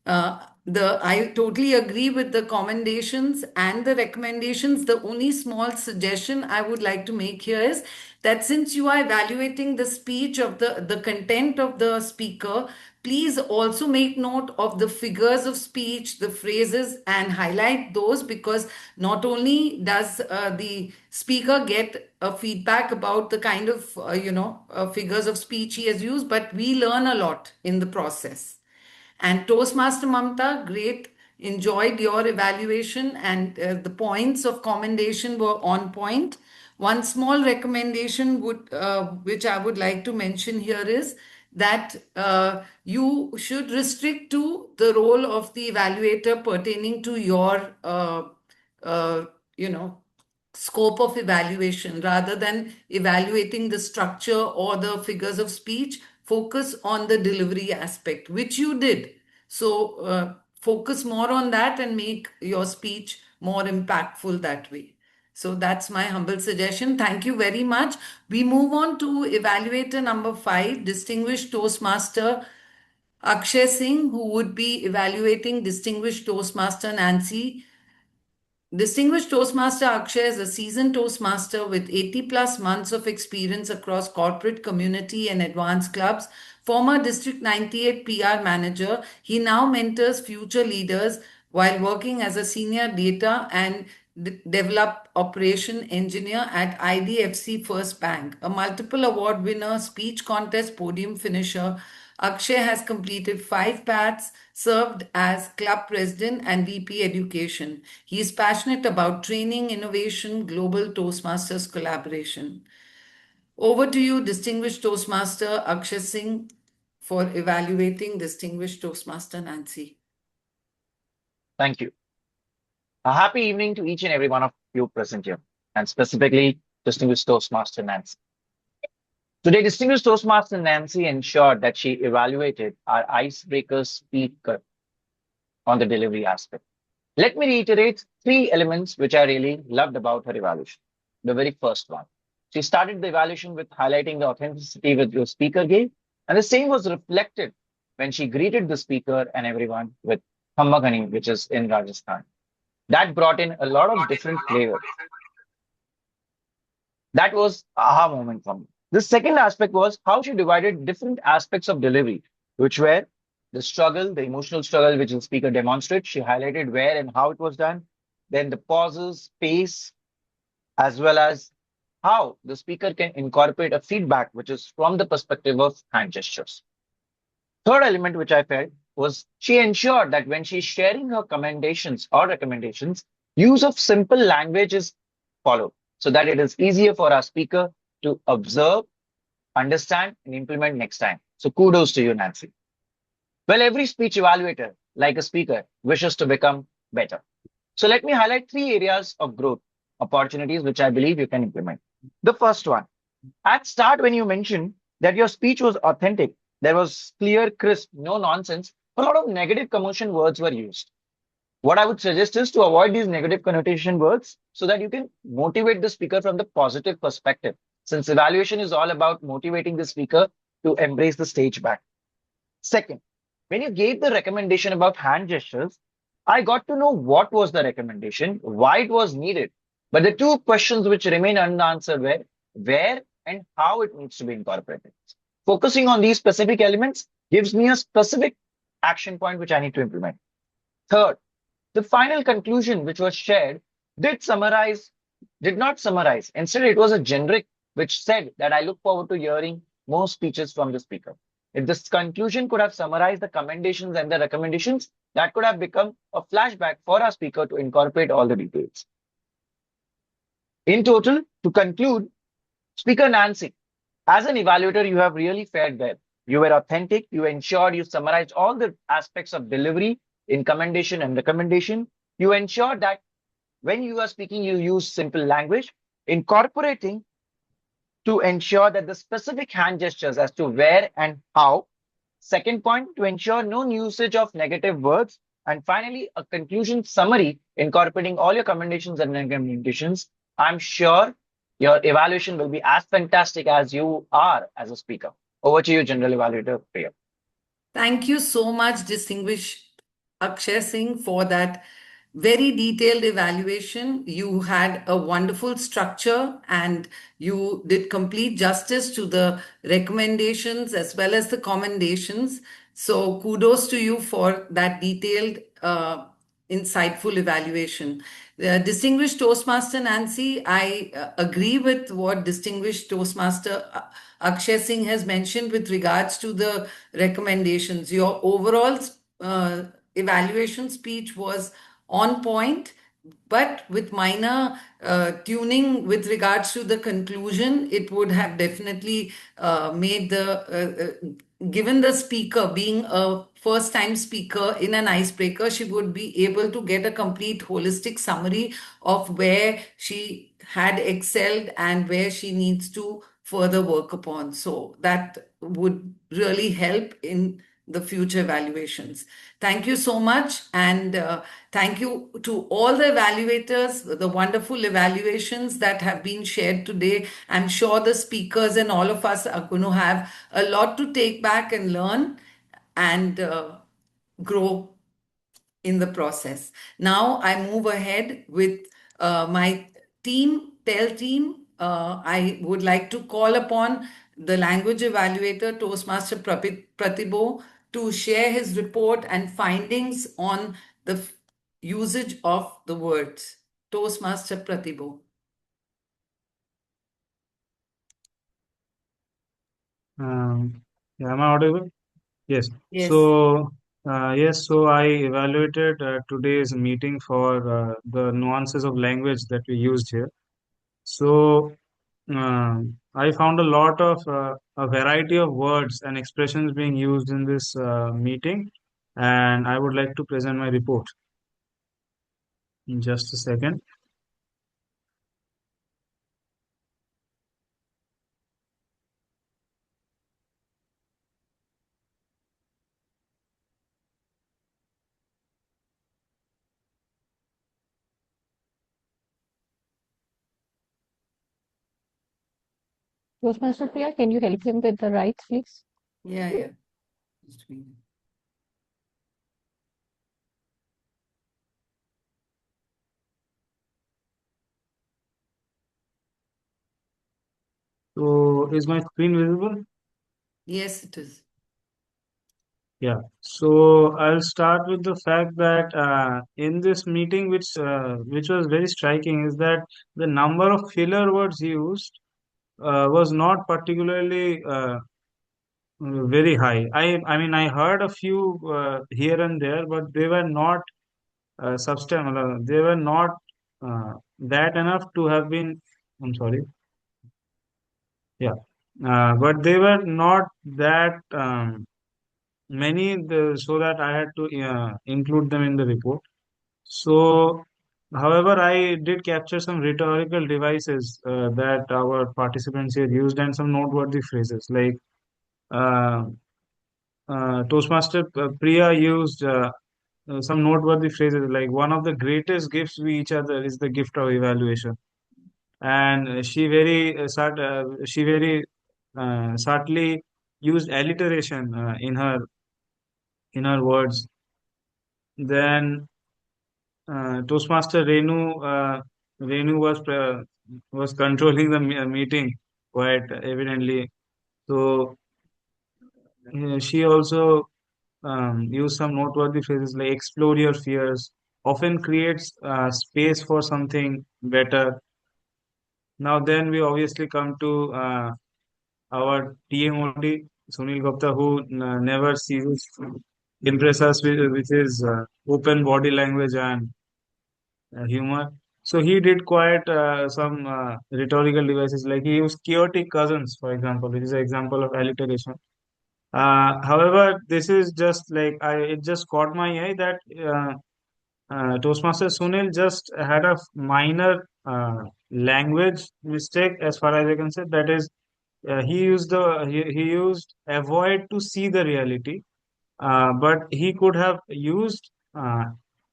I totally agree with the commendations and the recommendations. The only small suggestion I would like to make here is that since you are evaluating the speech of the content of the speaker, please also make note of the figures of speech, the phrases, and highlight those, because not only does the speaker get a feedback about the kind of figures of speech he has used, but we learn a lot in the process. And Toastmaster Mamta, great. Enjoyed your evaluation, and the points of commendation were on point. One small recommendation which I would like to mention here is that you should restrict to the role of the evaluator pertaining to your, uh, you know, scope of evaluation rather than evaluating the structure or the figures of speech. Focus on the delivery aspect, which you did. So focus more on that and make your speech more impactful that way. So that's my humble suggestion. Thank you very much. We move on to evaluator number 5, distinguished Toastmaster Akshay Singh, who would be evaluating distinguished Toastmaster Nancy. Distinguished Toastmaster Akshay is a seasoned Toastmaster with 80 plus months of experience across corporate, community, and advanced clubs. Former District 98 PR manager, he now mentors future leaders while working as a senior data and develop operation engineer at IDFC First Bank. A multiple award winner, speech contest podium finisher, Akshay has completed 5 PATs, served as club president and VP education. He is passionate about training, innovation, global Toastmasters collaboration. Over to you, distinguished Toastmaster Akshay Singh, for evaluating distinguished Toastmaster Nancy. Thank you. A happy evening to each and every one of you present here, and specifically distinguished Toastmaster Nancy. Today, distinguished Toastmaster Nancy ensured that she evaluated our icebreaker speaker on the delivery aspect. Let me reiterate 3 elements which I really loved about her evaluation. The very first one, she started the evaluation with highlighting the authenticity with your speaker gave, and the same was reflected when she greeted the speaker and everyone with Khammagani, which is in Rajasthan. That brought in a lot of different flavors. That was aha moment for me. The second aspect was how she divided different aspects of delivery, which were the struggle, the emotional struggle which the speaker demonstrated. She highlighted where and how it was done. Then the pauses, pace, as well as how the speaker can incorporate a feedback, which is from the perspective of hand gestures. Third element which I felt was she ensured that when she's sharing her commendations or recommendations, use of simple language is followed so that it is easier for our speaker to observe, understand, and implement next time. So kudos to you, Nancy. Well, every speech evaluator, like a speaker, wishes to become better. So let me highlight 3 areas of growth opportunities which I believe you can implement. The first one, at start when you mentioned that your speech was authentic, there was clear, crisp, no nonsense, a lot of negative connotation words were used. What I would suggest is to avoid these negative connotation words so that you can motivate the speaker from the positive perspective, since evaluation is all about motivating the speaker to embrace the stage back. Second, when you gave the recommendation about hand gestures, I got to know what was the recommendation, why it was needed. But the 2 questions which remain unanswered were where and how it needs to be incorporated. Focusing on these specific elements gives me a specific action point which I need to implement. Third, The final conclusion, which was shared, did not summarize. Instead, it was a generic which said that I look forward to hearing more speeches from the speaker. If this conclusion could have summarized the commendations and the recommendations, that could have become a flashback for our speaker to incorporate all the details. In total, to conclude, Speaker Nancy, as an evaluator, you have really fared well. You were authentic. You ensured you summarized all the aspects of delivery in commendation and recommendation. You ensured that when you are speaking, you use simple language, incorporating to ensure that the specific hand gestures as to where and how. Second point, to ensure no usage of negative words. And finally, a conclusion summary incorporating all your commendations and recommendations. I'm sure your evaluation will be as fantastic as you are as a speaker. Over to you, General Evaluator Priya. Thank you so much, distinguished Akshay Singh, for that very detailed evaluation. You had a wonderful structure and you did complete justice to the recommendations as well as the commendations. So, kudos to you for that detailed, insightful evaluation. Distinguished Toastmaster Nancy, I agree with what Distinguished Toastmaster Akshay Singh has mentioned with regards to the recommendations. Your overall evaluation speech was on point, but with minor tuning with regards to the conclusion, it would have definitely made given the speaker being a first time speaker in an icebreaker, she would be able to get a complete holistic summary of where she had excelled and where she needs to further work upon. So that would really help in the future evaluations. Thank you so much. And thank you to all the evaluators, the wonderful evaluations that have been shared today. I'm sure the speakers and all of us are going to have a lot to take back and learn and grow in the process. Now I move ahead with my TEL team. I would like to call upon the language evaluator, Toastmaster Pratibho, to share his report and findings on the usage of the words. Toastmaster Pratibho. Yeah, am I audible? Yes. Yes. So I evaluated today's meeting for the nuances of language that we used here. So I found a lot of a variety of words and expressions being used in this meeting, and I would like to present my report in just a second. Toastmaster Priya, can you help him with the rights, please? Yeah. So is my screen visible? Yes, it is. Yeah. So I'll start with the fact that in this meeting, which was very striking, is that the number of filler words used was not particularly very high. I mean, I heard a few here and there, but they were not substantial. They were not that enough to have been. I'm sorry. Yeah, but they were not that so that I had to include them in the report. So, however, I did capture some rhetorical devices that our participants here used and some noteworthy phrases like uh, Toastmaster Priya used some noteworthy phrases like one of the greatest gifts we each other is the gift of evaluation, and she very subtly used alliteration in her words. Then Toastmaster Renu was controlling the meeting quite evidently. So she also used some noteworthy phrases like explore your fears, often creates space for something better. Now, then we obviously come to our TMOD, Sunil Gupta, who never ceases to impress us with his open body language and humor. So he did quite some rhetorical devices, like he used chaotic cousins, for example, which is an example of alliteration. However, this is just like it just caught my eye that Toastmaster Sunil just had a minor language mistake, as far as I can say. That is, he used avoid to see the reality, but he could have used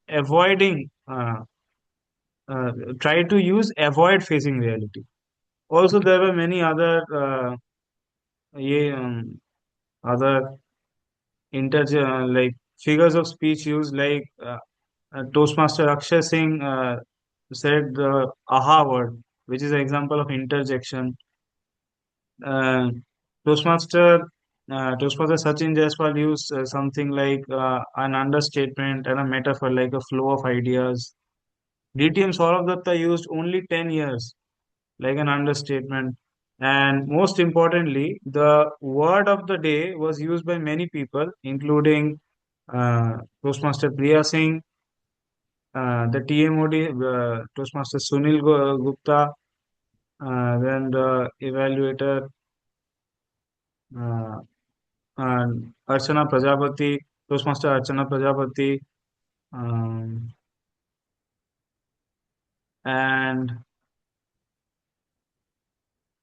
avoiding. Try to use avoid facing reality. Also, there were many other yeah, other like figures of speech used, like Toastmaster Akshay Singh said the aha word, which is an example of interjection. Uh, Toastmaster Toastmaster Sachin Jaiswal used something like an understatement and a metaphor, like a flow of ideas. DTM Sourav Dutta used only 10 years, like an understatement. And most importantly, the word of the day was used by many people, including Toastmaster Priya Singh, the TMOD, Toastmaster Sunil Gupta, then the evaluator, uh, and Archana Prajapati, Toastmaster Archana Prajapati, um, and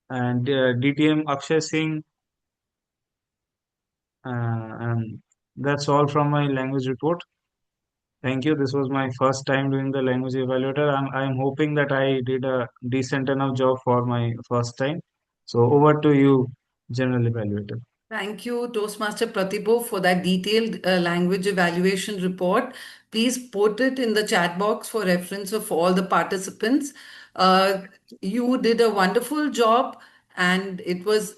DTM Akshay Singh, and that's all from my language report. Thank you. This was my first time doing the language evaluator. I'm hoping that I did a decent enough job for my first time. So over to you, General Evaluator. Thank you, Toastmaster Pratibho, for that detailed language evaluation report. Please put it in the chat box for reference of all the participants. Uh, you did a wonderful job, and it was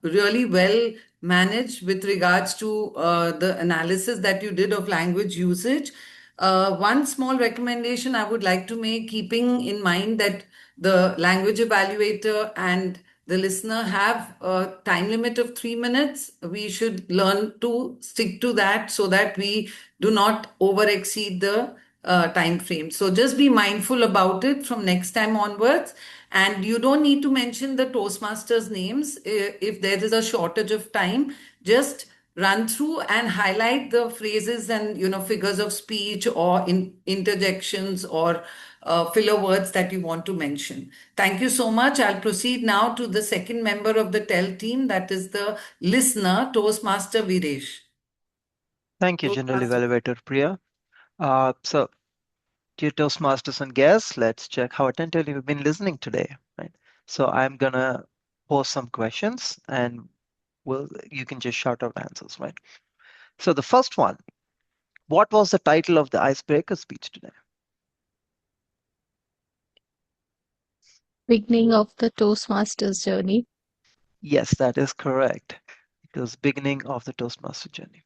really well managed with regards to the analysis that you did of language usage. One small recommendation I would like to make, keeping in mind that the language evaluator and the listener have a time limit of 3 minutes. We should learn to stick to that so that we do not over exceed the time frame. So just be mindful about it from next time onwards. And you don't need to mention the Toastmasters names if there is a shortage of time. Just run through and highlight the phrases and figures of speech or interjections or filler words that you want to mention. Thank you so much. I'll proceed now to the second member of the TEL team, that is the listener, Toastmaster Veeresh. Thank you, General Evaluator Priya. So, dear Toastmasters and guests, let's check how attentively you've been listening today. Right. So I'm gonna pose some questions, and you can just shout out answers. Right. So the first one: what was the title of the icebreaker speech today? Beginning of the Toastmasters journey. Yes, that is correct. It was beginning of the Toastmaster journey.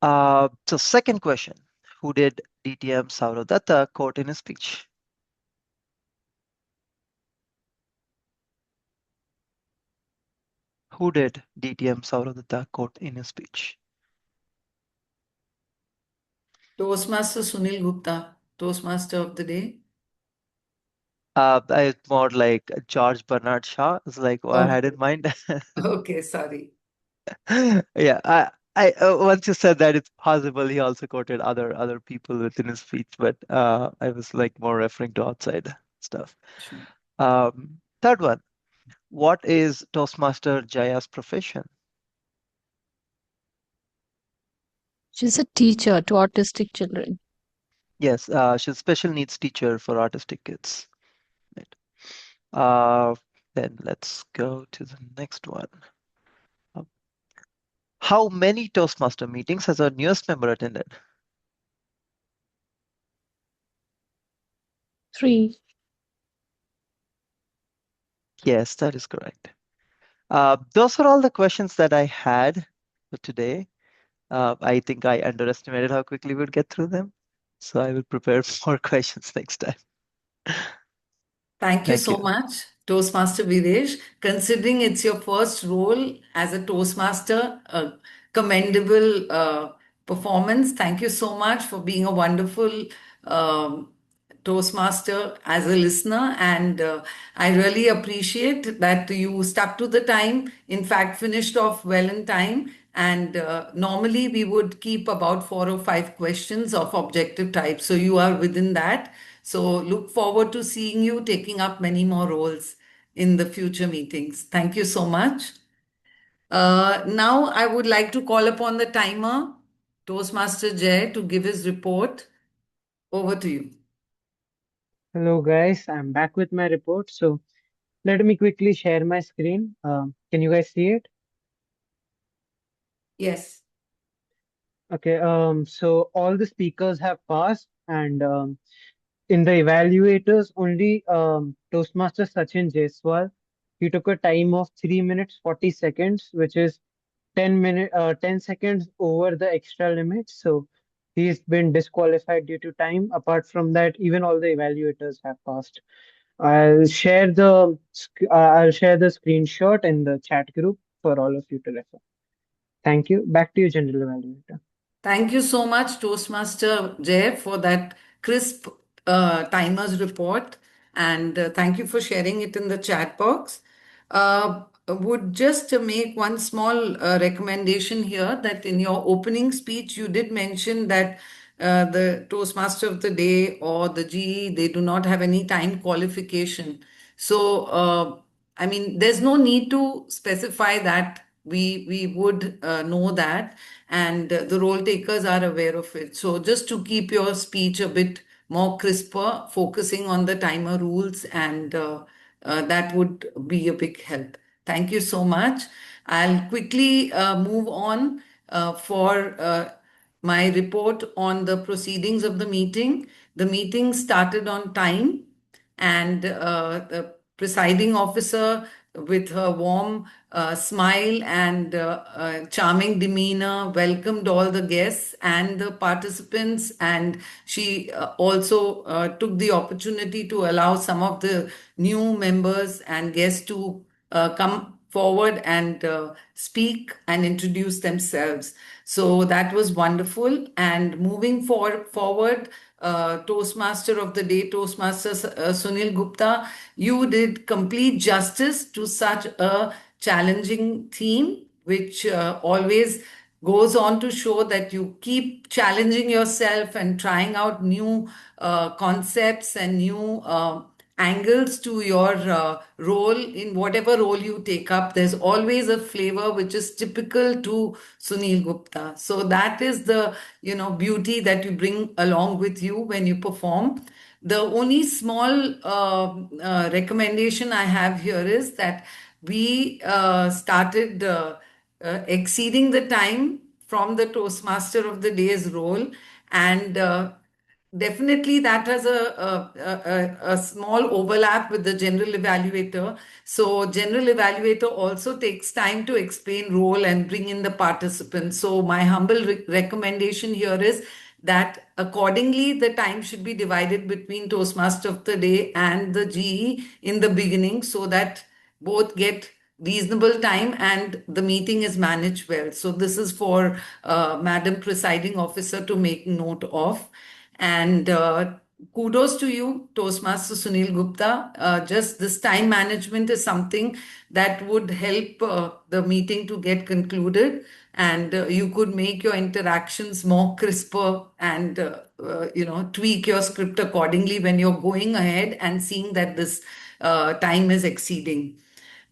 So second question: who did DTM Sourav Dutta quote in his speech? Who did DTM Sourav Dutta quote in his speech? Toastmaster Sunil Gupta, Toastmaster of the day. It's more like George Bernard Shaw is like what I had in mind. Okay, sorry. Yeah, once you said that, it's possible he also quoted other people within his speech, but I was like more referring to outside stuff. Sure. Third one: what is Toastmaster Jaya's profession? She's a teacher to autistic children. Yes, she's a special needs teacher for autistic kids. Right. Then let's go to the next one. How many Toastmaster meetings has our newest member attended? 3. Yes, that is correct. Those are all the questions that I had for today. I think I underestimated how quickly we would get through them. So I will prepare more questions next time. Thank you Thank so you. much, Toastmaster Veeresh. Considering it's your first role as a Toastmaster, a commendable performance. Thank you so much for being a wonderful um, Toastmaster as a listener. And I really appreciate that you stuck to the time. In fact, finished off well in time. And normally we would keep about 4 or 5 questions of objective type. So you are within that. So look forward to seeing you taking up many more roles in the future meetings. Thank you so much. Now I would like to call upon the timer, Toastmaster Jay, to give his report. Over to you. Hello guys, I'm back with my report. So let me quickly share my screen. Can you guys see it? Yes. Okay, so all the speakers have passed, and in the evaluators, only Toastmaster Sachin Jaiswal, he took a time of 3 minutes 40 seconds, which is 10 seconds over the extra limit. So he's been disqualified due to time. Apart from that, even all the evaluators have passed. I'll share the screenshot in the chat group for all of you to refer. Thank you. Back to you, General Evaluator. Thank you so much, Toastmaster Jay, for that crisp timers report. And thank you for sharing it in the chat box. Would just make one small recommendation here that in your opening speech, you did mention that the Toastmaster of the Day or the GE, they do not have any time qualification. So, I mean, there's no need to specify that. We would know that, and the role takers are aware of it. So just to keep your speech a bit more crisper, focusing on the timer rules, and that would be a big help. Thank you so much. I'll quickly move on for my report on the proceedings of the meeting. The meeting started on time, and the presiding officer, with her warm smile and charming demeanor, welcomed all the guests and the participants. And she also took the opportunity to allow some of the new members and guests to come forward and speak and introduce themselves. So that was wonderful. And moving forward, Toastmaster of the Day, Toastmaster Sunil Gupta, you did complete justice to such a challenging theme, which always goes on to show that you keep challenging yourself and trying out new concepts and new angles to your role. In whatever role you take up, there's always a flavor which is typical to Sunil Gupta. So that is the beauty that you bring along with you when you perform. The only small recommendation I have here is that we started exceeding the time from the Toastmaster of the Day's role, and definitely that has a small overlap with the general evaluator. So general evaluator also takes time to explain role and bring in the participants. So my humble recommendation here is that accordingly the time should be divided between Toastmaster of the Day and the GE in the beginning, so that both get reasonable time and the meeting is managed well. So this is for Madam Presiding Officer to make note of. And kudos to you, Toastmaster Sunil Gupta. Just this time management is something that would help the meeting to get concluded, and you could make your interactions more crisper and tweak your script accordingly when you're going ahead and seeing that this time is exceeding.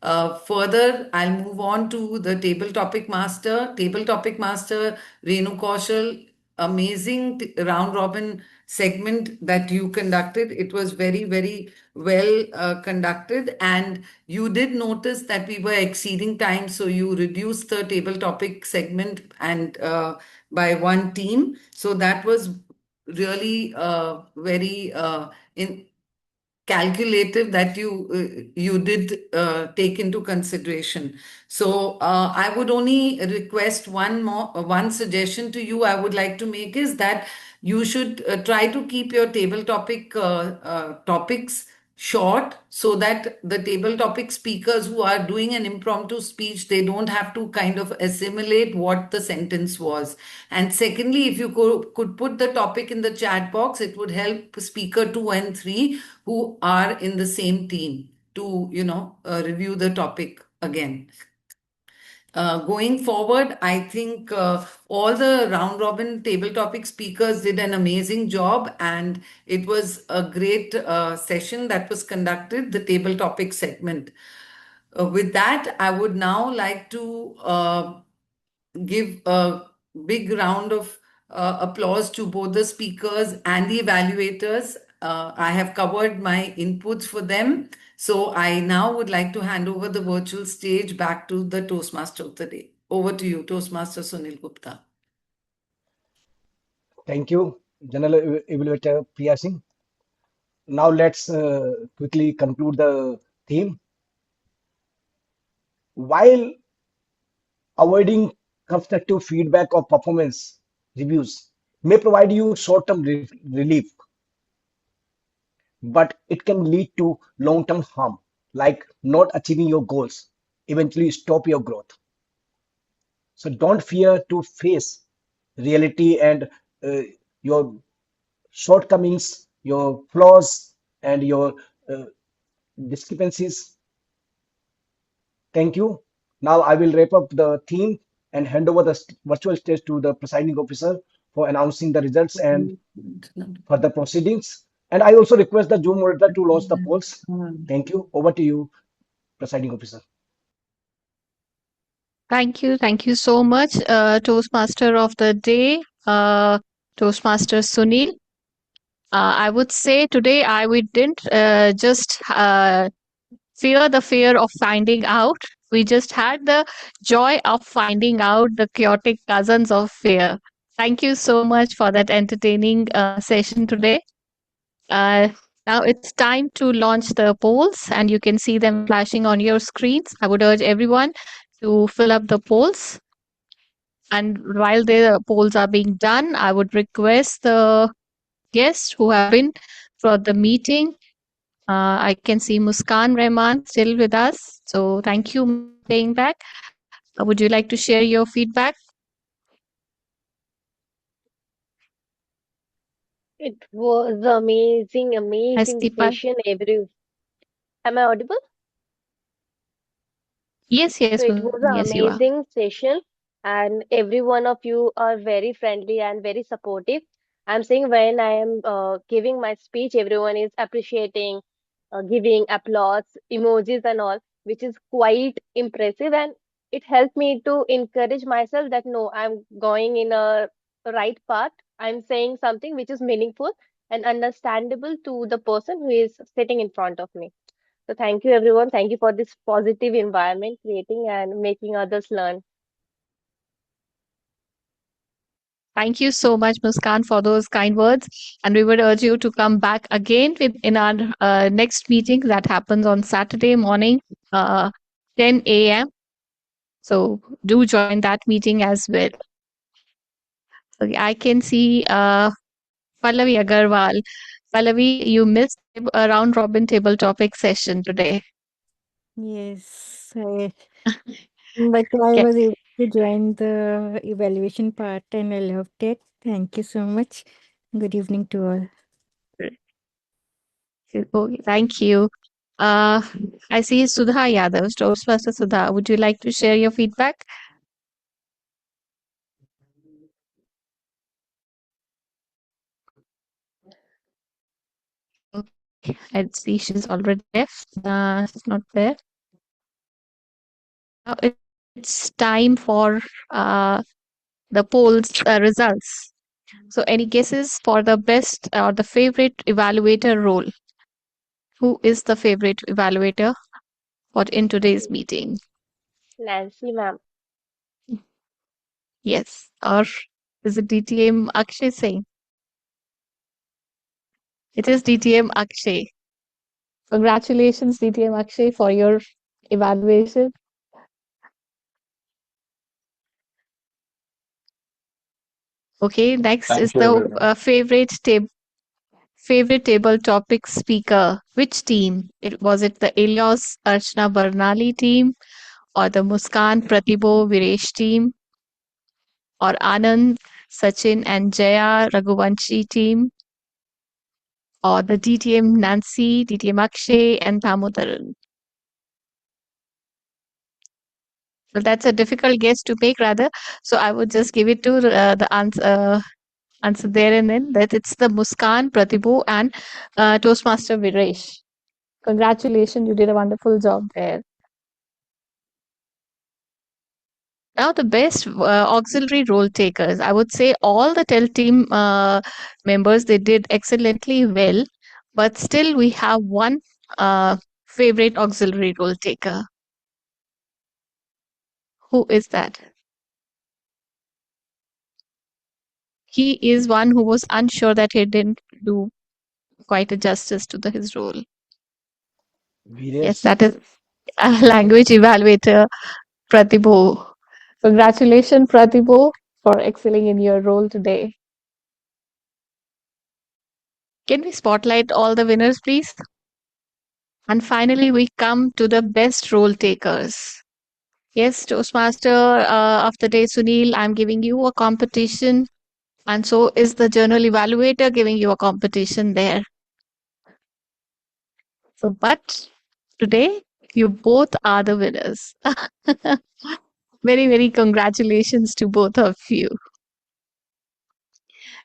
Further, I'll move on to the table topic master. Table topic master, Renu Kaushal, amazing round robin segment that you conducted. It was very, very well conducted. And you did notice that we were exceeding time. So you reduced the table topic segment and by one team. So that was really very calculative that you did take into consideration. So I would only request one suggestion to you I would like to make is that you should try to keep your table topics short, so that the table topic speakers who are doing an impromptu speech, they don't have to kind of assimilate what the sentence was. And secondly, if you could put the topic in the chat box, it would help speaker 2 and 3 who are in the same team to review the topic again. Going forward, I think all the round robin table topic speakers did an amazing job, and it was a great session that was conducted, the table topic segment. With that, I would now like to give a big round of applause to both the speakers and the evaluators. I have covered my inputs for them. So I now would like to hand over the virtual stage back to the Toastmaster of the day. Over to you, Toastmaster Sunil Gupta. Thank you, General Evaluator Priya Singh. Now let's quickly conclude the theme. While avoiding constructive feedback or performance reviews may provide you short-term relief, but it can lead to long-term harm, like not achieving your goals, eventually stop your growth. So don't fear to face reality and uh, your shortcomings, your flaws, and your uh, discrepancies. Thank you. Now I will wrap up the theme and hand over the virtual stage to the presiding officer for announcing the results and further proceedings. And I also request the Zoom moderator to launch the polls. Thank you. Over to you, presiding officer. Thank you. Thank you so much, Toastmaster of the day, Toastmaster Sunil. I would say today we didn't just fear the fear of finding out. We just had the joy of finding out the chaotic cousins of fear. Thank you so much for that entertaining session today. Uh, Now it's time to launch the polls, and you can see them flashing on your screens. I would urge everyone to fill up the polls. And while the polls are being done, I would request the guests who have been for the meeting. I can see Muskan Rahman still with us. So thank you for staying back. Would you like to share your feedback? It was amazing Deepa? session. Am I audible? Yes, So it was an yes, you are. amazing session, and every one of you are very friendly and very supportive. I'm saying when I am giving my speech, everyone is appreciating, giving applause, emojis, and all, which is quite impressive. And it helped me to encourage myself that no, I'm going in a right path. I'm saying something which is meaningful and understandable to the person who is sitting in front of me. So thank you everyone. Thank you for this positive environment creating and making others learn. Thank you so much, Muskan, for those kind words. And we would urge you to come back again in our next meeting that happens on Saturday morning, 10 a.m. So do join that meeting as well. Okay, I can see Pallavi Agarwal. Pallavi, you missed a round robin table topic session today. Yes, but I Okay. was able to join the evaluation part and I loved it. Thank you so much. Good evening to all. Okay, thank you. Uh, I see Sudha Yadav, Toastmaster Sudha. Would you like to share your feedback? Okay, I see she's already left. She's not there. Now it's time for the polls results. So, any guesses for the best or the favorite evaluator role? Who is the favorite evaluator for in today's meeting? Nancy ma'am. Yes, or is it DTM Akshay Singh? It is DTM Akshay. Congratulations, DTM Akshay, for your evaluation. Okay, next is Thank you, the everyone. favorite table topic speaker. Which team? Was it the Elios Archana Barnali team, or the Muskan Pratibho Veeresh team, or Anand, Sachin and Jaya Raghuvanshi team, or the DTM Nancy, DTM Akshay and Damodaran? Well, that's a difficult guess to make, rather. So I would just give it to the answer there and then, that it's the Muskan, Pratibho, and Toastmaster Veeresh. Congratulations, you did a wonderful job there. Now, the best auxiliary role takers. I would say all the TEL team members, they did excellently well, but still we have one favorite auxiliary role taker. Who is that? He is one who was unsure that he didn't do quite a justice to his role. Yes, Veeresh. that is a language evaluator, Pratibho. Congratulations, Pratibho, for excelling in your role today. Can we spotlight all the winners, please? And finally, we come to the best role takers. Yes, Toastmaster of the day, Sunil, I'm giving you a competition. And so is the journal evaluator giving you a competition there. So, but today, you both are the winners. Very, very congratulations to both of you.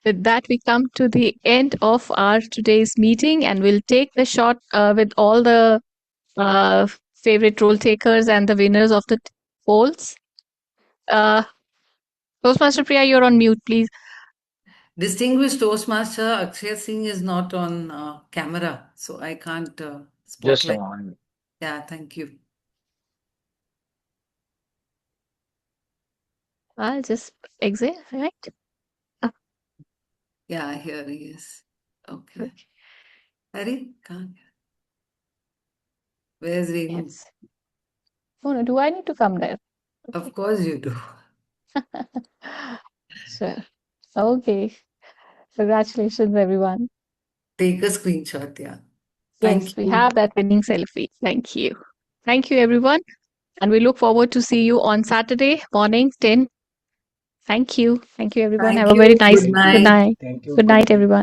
With that, we come to the end of our today's meeting, and we'll take the shot with all the favorite role takers and the winners of the polls. Toastmaster Priya, you're on mute, please. Distinguished Toastmaster Akshay Singh is not on camera, so I can't Just a spotlight. moment. Yeah, thank you. I'll just exit, right? Yeah, here he is. Okay. Harry, can't. Where's Renu? Yes. Oh, no, do I need to come there? Of course you do. Sure. Okay. Congratulations, everyone. Take a screenshot, yeah. Yes, Thank we you. have that winning selfie. Thank you. Thank you, everyone. And we look forward to see you on Saturday morning, 10. Thank you. Thank you, everyone. Thank Have a very you. nice Good good night. night. Thank you. Good night, everyone.